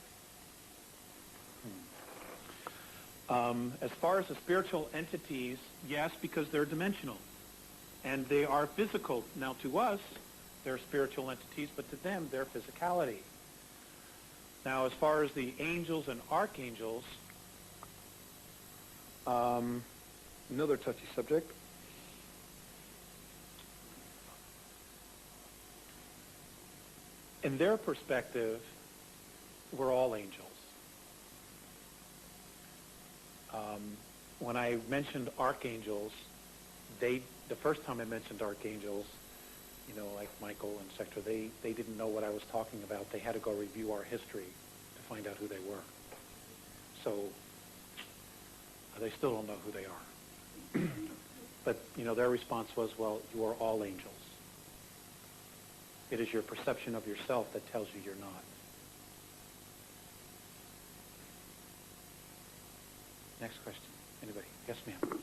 A: As far as the spiritual entities, yes, because they're dimensional. And they are physical. Now, to us, they're spiritual entities, but to them, they're physicality. Now, as far as the angels and archangels, another touchy subject. In their perspective, we're all angels. When I mentioned archangels, the first time I mentioned archangels, like Michael and Sector, they didn't know what I was talking about. They had to go review our history to find out who they were. So they still don't know who they are. But, their response was, well, you are all angels. It is your perception of yourself that tells you you're not. Next question. Anybody? Yes, ma'am.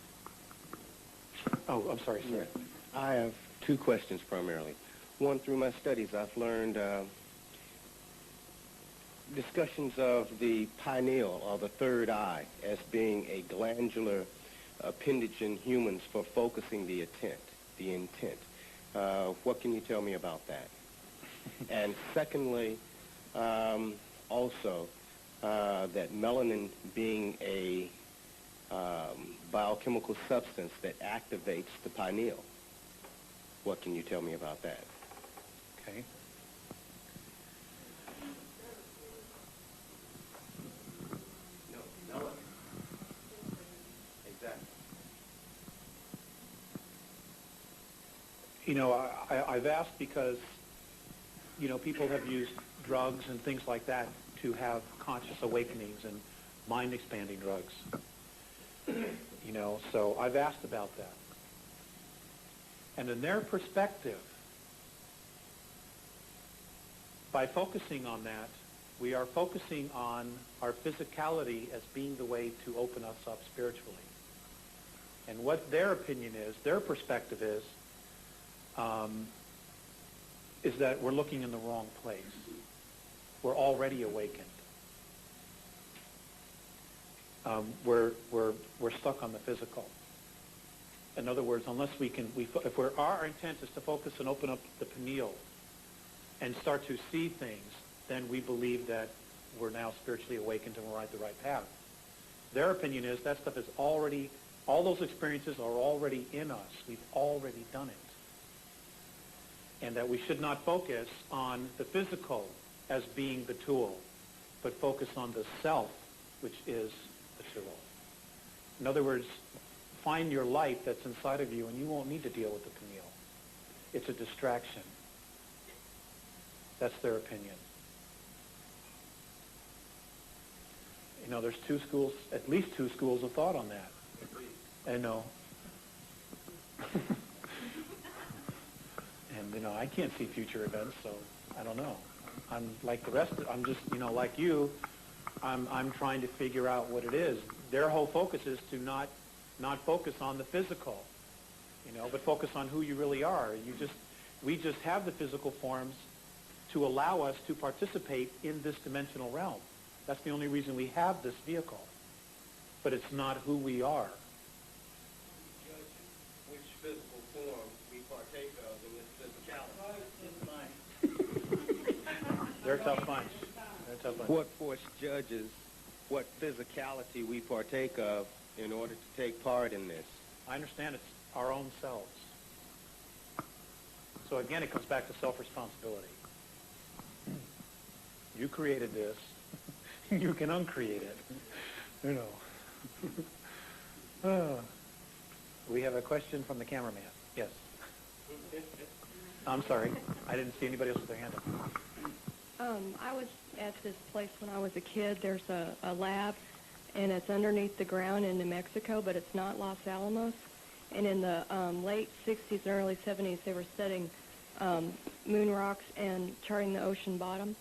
A: Oh, I'm sorry, sir.
I: Yes. I have two questions primarily. One, through my studies, I've learned discussions of the pineal, or the third eye, as being a glandular appendage in humans for focusing the intent. What can you tell me about that? And secondly, also, that melanin being a biochemical substance that activates the pineal. What can you tell me about that?
A: Okay.
I: No, melanin. Exactly.
A: I've asked because, people have used drugs and things like that to have conscious awakenings and mind-expanding drugs. So I've asked about that. And in their perspective, by focusing on that, we are focusing on our physicality as being the way to open us up spiritually. And what their opinion is, their perspective is that we're looking in the wrong place. We're already awakened. We're stuck on the physical. In other words, unless our intent is to focus and open up the pineal and start to see things, then we believe that we're now spiritually awakened and we're on the right path. Their opinion is that stuff is already, all those experiences are already in us. We've already done it. And that we should not focus on the physical as being the tool, but focus on the self, which is the tool. In other words, find your light that's inside of you, and you won't need to deal with the pineal. It's a distraction. That's their opinion. There's at least two schools of thought on that. I know. And, I can't see future events, so I don't know. I'm like the rest I'm just, like you, I'm trying to figure out what it is. Their whole focus is to not focus on the physical, but focus on who you really are. We just have the physical forms to allow us to participate in this dimensional realm. That's the only reason we have this vehicle. But it's not who we are.
I: Judge which physical form we partake of in this physicality.
A: They're a tough bunch. They're a tough bunch.
I: What force judges what physicality we partake of in order to take part in this?
A: I understand it's our own selves. So again, it comes back to self-responsibility. You created this. You can uncreate it. You know. We have a question from the cameraman. Yes. I'm sorry. I didn't see anybody else with their hand up.
J: I was at this place when I was a kid. There's a lab, and it's underneath the ground in New Mexico, but it's not Los Alamos. And in the late 60s and early 70s, they were studying moon rocks and charting the ocean bottom.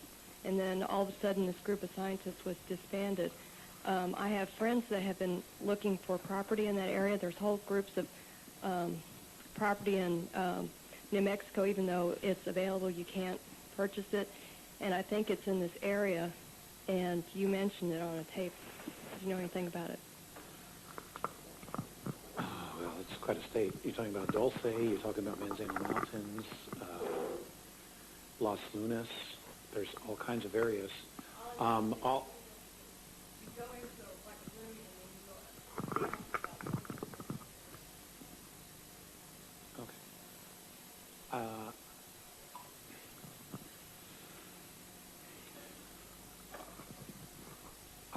J: And then all of a sudden, this group of scientists was disbanded. I have friends that have been looking for property in that area. There's whole groups of property in New Mexico, even though it's available, you can't purchase it. And I think it's in this area, and you mentioned it on a tape. Do you know anything about it?
A: Well, it's quite a state. You're talking about Dulce, you're talking about Manzano Mountains, Las Lunas. There's all kinds of areas.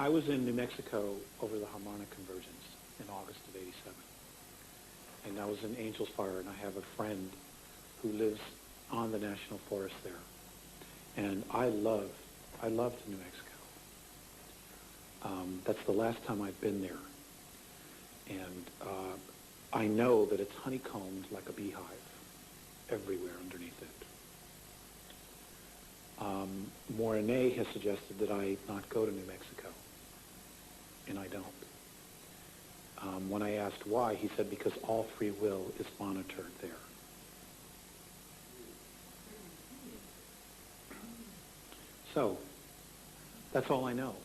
A: I was in New Mexico over the harmonic convergence in August of '87. And I was in Angel's Fire, and I have a friend who lives on the national forest there. And I loved New Mexico. That's the last time I've been there. And I know that it's honeycombed like a beehive everywhere underneath it. Mornay has suggested that I not go to New Mexico, and I don't. When I asked why, he said because all free will is monitored there. So, that's all I know.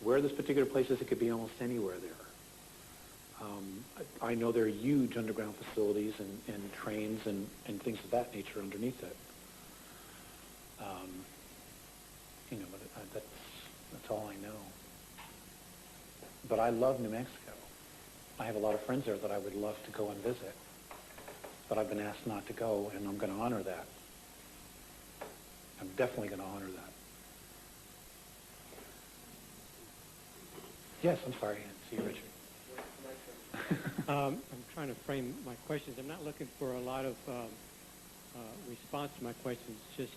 A: Where this particular place is, it could be almost anywhere there. I know there are huge underground facilities and trains and things of that nature underneath it. But that's all I know. But I love New Mexico. I have a lot of friends there that I would love to go and visit. But I've been asked not to go, and I'm going to honor that. I'm definitely going to honor that. Yes, I'm sorry. I see you, Richard.
K: I'm trying to frame my questions. I'm not looking for a lot of response to my questions. Just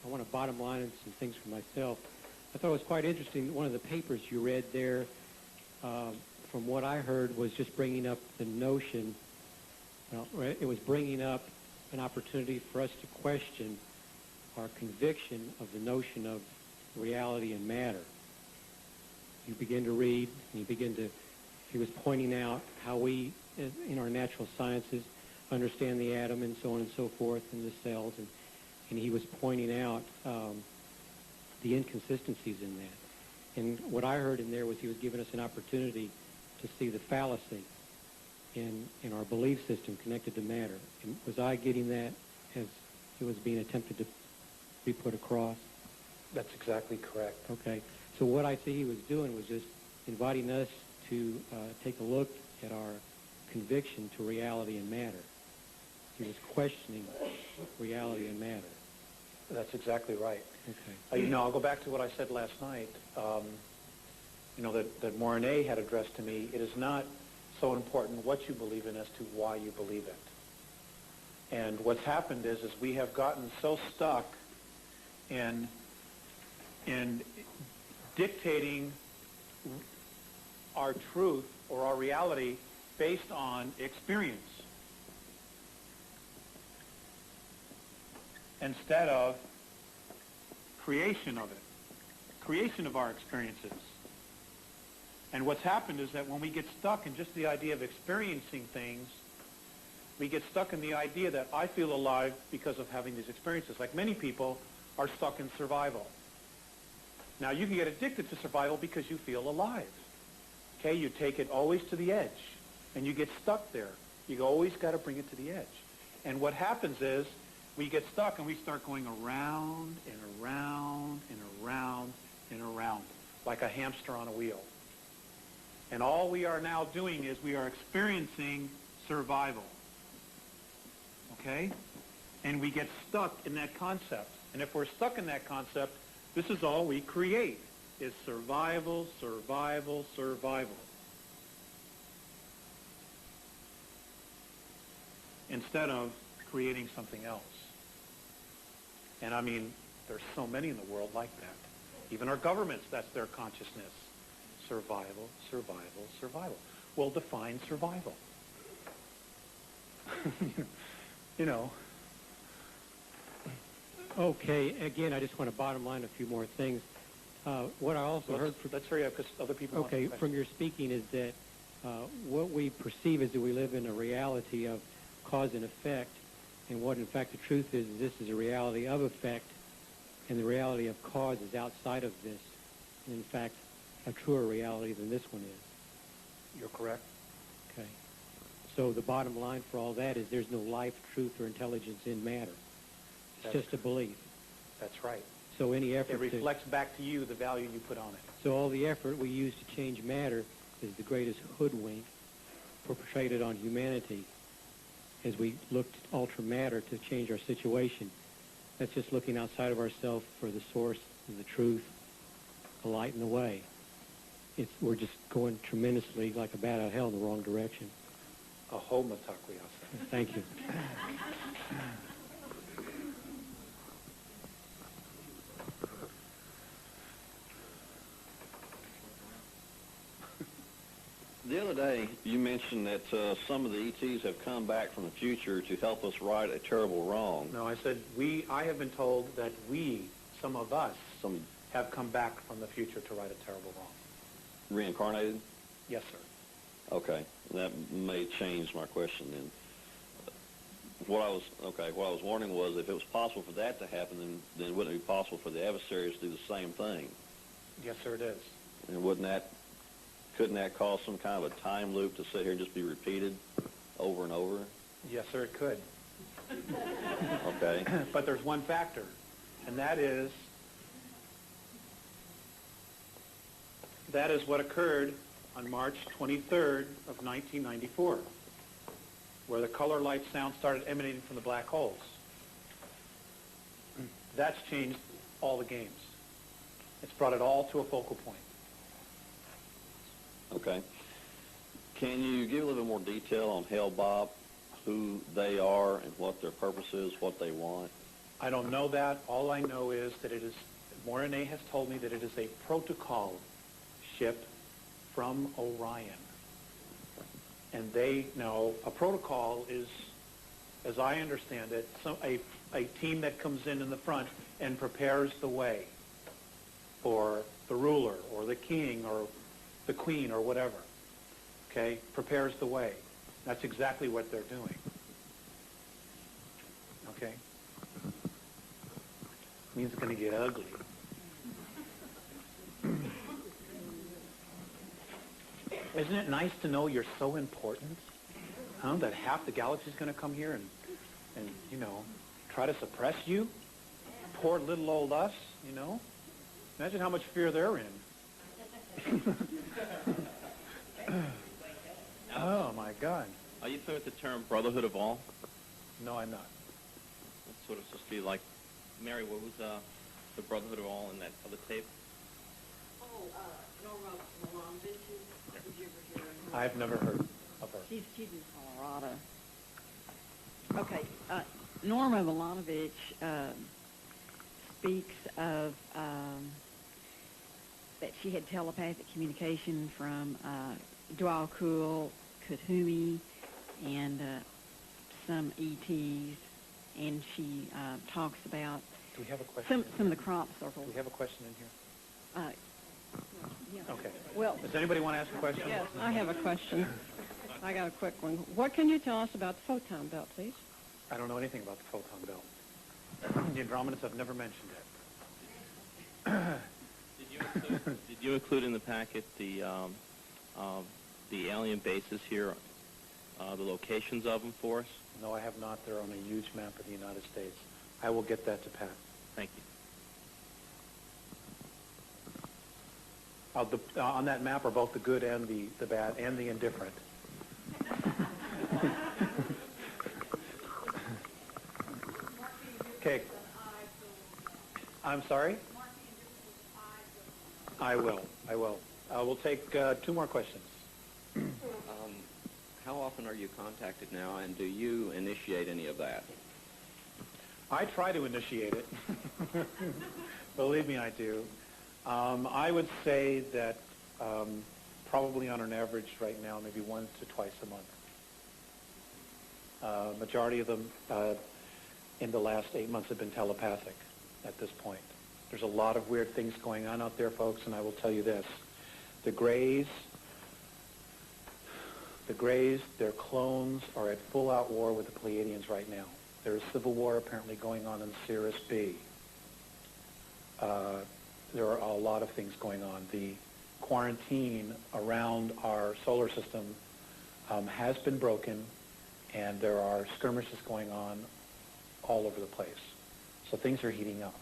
K: I want to bottom line and some things for myself. I thought it was quite interesting. One of the papers you read there, from what I heard, was just bringing up the notion. Well, it was bringing up an opportunity for us to question our conviction of the notion of reality and matter. You begin to read, and he was pointing out how we, in our natural sciences, understand the atom and so on and so forth, and the cells, and he was pointing out the inconsistencies in that. And what I heard in there was he was giving us an opportunity to see the fallacy in our belief system connected to matter. And was I getting that as it was being attempted to be put across?
A: That's exactly correct.
K: Okay. So what I see he was doing was just inviting us to take a look at our conviction to reality and matter. He was questioning reality and matter.
A: That's exactly right.
K: Okay.
A: I'll go back to what I said last night. That Mornay had addressed to me. It is not so important what you believe in as to why you believe it. And what's happened is we have gotten so stuck in dictating our truth or our reality based on experience instead of creation of it, creation of our experiences. And what's happened is that when we get stuck in just the idea of experiencing things, we get stuck in the idea that I feel alive because of having these experiences. Like many people are stuck in survival. Now, you can get addicted to survival because you feel alive. Okay, you take it always to the edge, and you get stuck there. You always got to bring it to the edge. And what happens is we get stuck and we start going around and around and around and around like a hamster on a wheel. And all we are now doing is we are experiencing survival. Okay? And we get stuck in that concept. And if we're stuck in that concept, this is all we create, is survival, survival, survival. Instead of creating something else. And I mean, there's so many in the world like that. Even our governments, that's their consciousness. Survival, survival, survival. Well, define survival. You know.
K: Okay, again, I just want to bottom line a few more things. What I also heard...
A: Let's hurry up because other people want to
K: Okay, from your speaking is that what we perceive is that we live in a reality of cause and effect, and what in fact the truth is this is a reality of effect, and the reality of cause is outside of this, and in fact a truer reality than this one is.
A: You're correct.
K: Okay. So the bottom line for all that is there's no life, truth, or intelligence in matter. It's just a belief.
A: That's right.
K: So any effort
A: It reflects back to you the value you put on it.
K: So all the effort we use to change matter is the greatest hoodwink perpetrated on humanity as we look to alter matter to change our situation. That's just looking outside of ourselves for the source of the truth, the light and the way. We're just going tremendously like a bat out of hell in the wrong direction.
A: Aho matakwiyasa.
K: Thank you.
G: The other day, you mentioned that some of the ETs have come back from the future to help us right a terrible wrong.
A: No, I said I have been told that some of us, have come back from the future to right a terrible wrong.
G: Reincarnated?
A: Yes, sir.
G: Okay, that may change my question then. What I was wondering was if it was possible for that to happen, then wouldn't it be possible for the adversaries to do the same thing?
A: Yes, sir, it is.
G: And couldn't that cause some kind of a time loop to sit here and just be repeated over and over?
A: Yes, sir, it could.
G: Okay.
A: But there's one factor, and that is what occurred on March 23rd of 1994, where the color, light, sound started emanating from the black holes. That's changed all the games. It's brought it all to a focal point.
G: Okay. Can you give a little bit more detail on Hale-Bopp, who they are and what their purpose is, what they want?
A: I don't know that. All I know is that Morane has told me that it is a protocol ship from Orion. And they know a protocol is, as I understand it, a team that comes in the front and prepares the way for the ruler or the king or the queen or whatever, okay, prepares the way. That's exactly what they're doing, okay? Means it's going to get ugly. Isn't it nice to know you're so important, huh, that half the galaxy is going to come here and you know, try to suppress you? Poor little old us, you know? Imagine how much fear they're in. Oh, my God.
L: Are you familiar with the term brotherhood of all?
A: No, I'm not.
L: It's sort of supposed to be like, Mary, what was the brotherhood of all in that other tape?
C: Oh, Norma Milanovich. Did you ever hear of her?
A: I've never heard of her.
C: She's in Colorado. Okay, Norma Milanovich speaks of that she had telepathic communication from Dwalkul, Kuthumi, and some ETs, and she talks about
A: Do we have a question?
C: some of the crop circles.
A: Do we have a question in here?
C: Yeah.
A: Okay.
C: Well,
A: Does anybody want to ask a question?
F: Yes, I have a question. I got a quick one. What can you tell us about the photon belt, please?
A: I don't know anything about the photon belt. The Andromedans have never mentioned it.
L: Did you include in the packet the alien bases here, the locations of them for us?
A: No, I have not. They're on a huge map of the United States. I will get that to Pat.
L: Thank you.
A: On that map are both the good and the bad and the indifferent. Okay. I'm sorry? I will. We'll take 2 more questions.
M: How often are you contacted now, and do you initiate any of that?
A: I try to initiate it. Believe me, I do. I would say that probably on an average right now, maybe 1 to twice a month. Majority of them in the last 8 months have been telepathic at this point. There's a lot of weird things going on out there, folks, and I will tell you this. The Greys, their clones are at full-out war with the Pleiadians right now. There is civil war apparently going on in Sirius B. There are a lot of things going on. The quarantine around our solar system has been broken, and there are skirmishes going on all over the place. So things are heating up.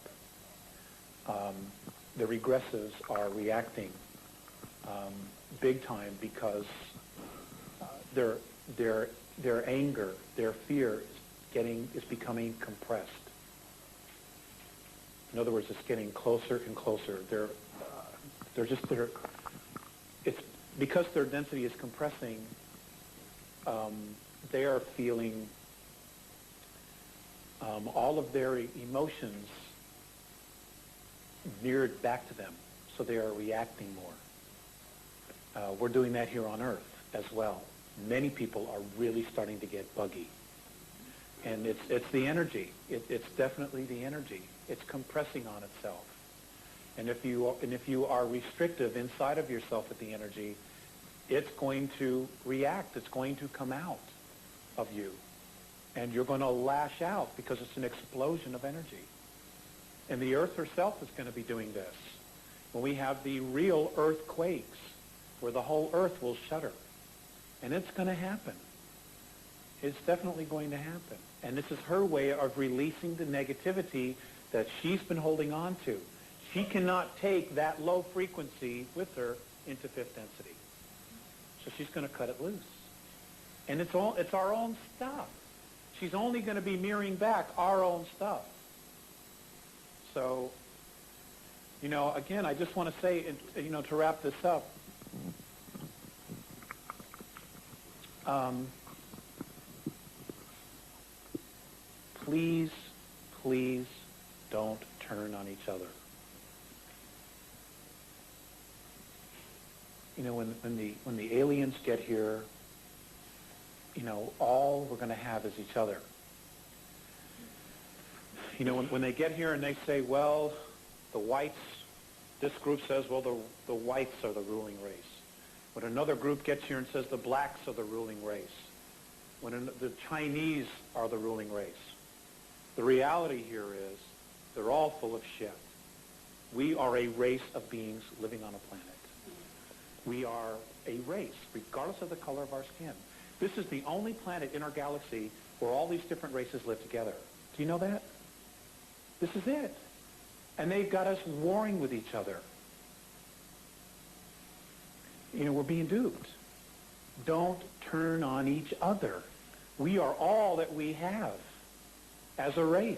A: The regressives are reacting big time because their anger, their fear is becoming compressed. In other words, it's getting closer and closer. It's because their density is compressing. They are feeling all of their emotions mirrored back to them, so they are reacting more. We're doing that here on Earth as well. Many people are really starting to get buggy, and it's the energy. It's definitely the energy. It's compressing on itself, and if you are restrictive inside of yourself with the energy, it's going to react. It's going to come out of you, and you're going to lash out because it's an explosion of energy. And the Earth herself is going to be doing this. When we have the real earthquakes, where the whole Earth will shudder, and it's going to happen. It's definitely going to happen. And this is her way of releasing the negativity that she's been holding on to. She cannot take that low frequency with her into 5th density. So she's going to cut it loose. And it's our own stuff. She's only going to be mirroring back our own stuff. So, again, I just want to say, to wrap this up, please, please don't turn on each other. When the aliens get here, all we're going to have is each other. When they get here and they say, well, the whites, this group says, well, the whites are the ruling race. When another group gets here and says the blacks are the ruling race. When the Chinese are the ruling race. The reality here is they're all full of shit. We are a race of beings living on a planet. We are a race, regardless of the color of our skin. This is the only planet in our galaxy where all these different races live together. Do you know that? This is it. And they've got us warring with each other. We're being duped. Don't turn on each other. We are all that we have as a race.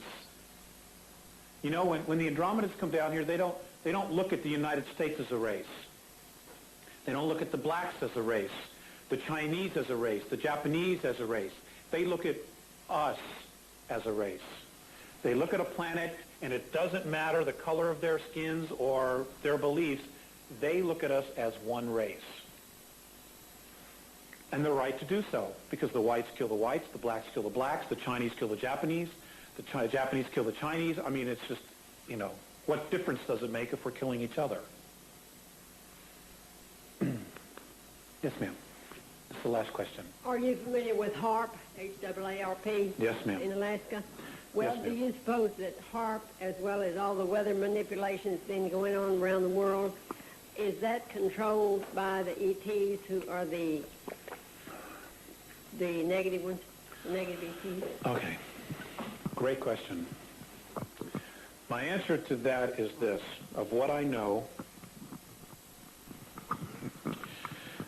A: When the Andromedans come down here, they don't look at the United States as a race. They don't look at the blacks as a race, the Chinese as a race, the Japanese as a race. They look at us as a race. They look at a planet, and it doesn't matter the color of their skins or their beliefs. They look at us as one race. And they're right to do so, because the whites kill the whites, the blacks kill the blacks, the Chinese kill the Japanese Japanese kill the Chinese. I mean, it's just, what difference does it make if we're killing each other? Yes, ma'am. the last question?
N: Are you familiar with HAARP, H-A-A-R-P?
A: Yes, ma'am.
N: In Alaska? Well,
A: Yes,
N: do
A: ma'am.
N: you suppose that HAARP, as well as all the weather manipulation that's been going on around the world, is that controlled by the ETs who are the negative ones, the negative ETs?
A: Okay. Great question. My answer to that is this. Of what I know,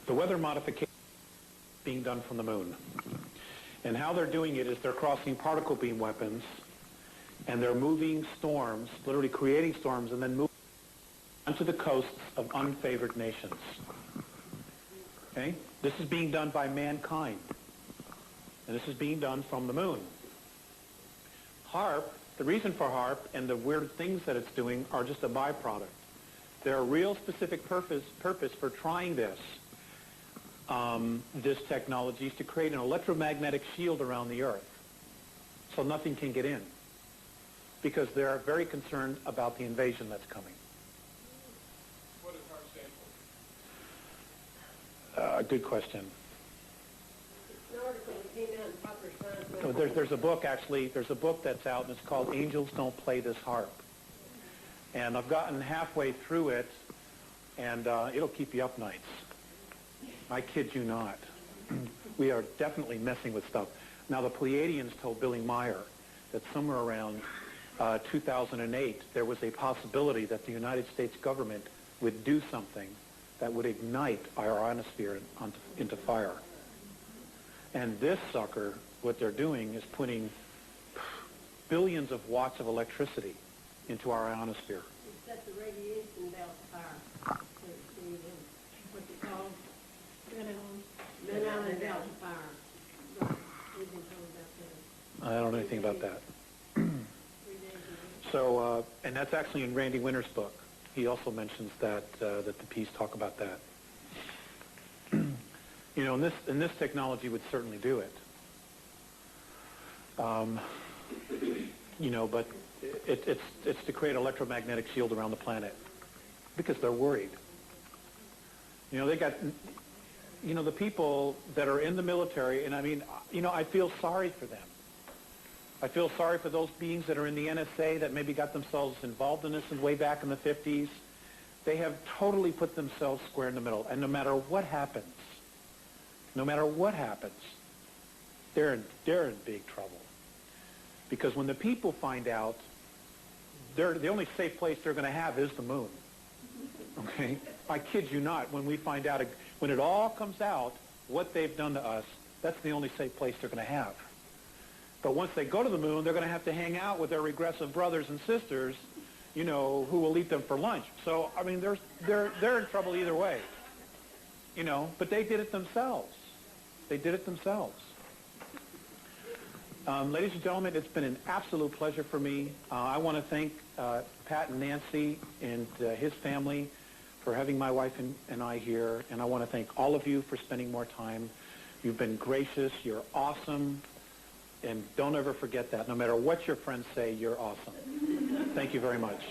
A: the weather modification is being done from the moon. And how they're doing it is they're crossing particle beam weapons, and they're moving storms, literally creating storms, and then moving onto the coasts of unfavored nations. Okay? This is being done by mankind. And this is being done from the moon. HAARP, the reason for HAARP and the weird things that it's doing are just a byproduct. There are real specific purpose for trying this technology is to create an electromagnetic shield around the Earth so nothing can get in, because they're very concerned about the invasion that's coming.
O: What does HAARP stand for?
A: Good question.
N: An article that came out in Popular Science.
A: There's a book, actually, there's a book that's out, and it's called Angels Don't Play This HAARP. And I've gotten halfway through it, and it'll keep you up nights. I kid you not. We are definitely messing with stuff. Now, the Pleiadians told Billy Meyer that somewhere around 2008, there was a possibility that the United States government would do something that would ignite our ionosphere into fire. And this sucker, what they're doing is putting billions of watts of electricity into our ionosphere.
N: It's at the radiation belt fire. What's it called? Van Allen belt fire. Right. We've been told about that.
A: I don't know anything about that. So, and that's actually in Randy Winter's book. He also mentions that that the Peace talk about that. You know, and this technology would certainly do it. You know, but it's to create an electromagnetic shield around the planet because they're worried. You know, they got, you know, the people that are in the military, and I mean, you know, I feel sorry for them. I feel sorry for those beings that are in the NSA that maybe got themselves involved in this way back in the 50s. They have totally put themselves square in the middle, and no matter what happens, they're in big trouble. Because when the people find out, the only safe place they're going to have is the moon. Okay? I kid you not. When we find out, when it all comes out, what they've done to us, that's the only safe place they're going to have. But once they go to the moon, they're going to have to hang out with their regressive brothers and sisters, you know, who will eat them for lunch. So, I mean, they're in trouble either way. You know, but they did it themselves. They did it themselves. Ladies and gentlemen, it's been an absolute pleasure for me. I want to thank Pat and Nancy and his family for having my wife and I here. And I want to thank all of you for spending more time. You've been gracious. You're awesome. And don't ever forget that. No matter what your friends say, you're awesome. Thank you very much.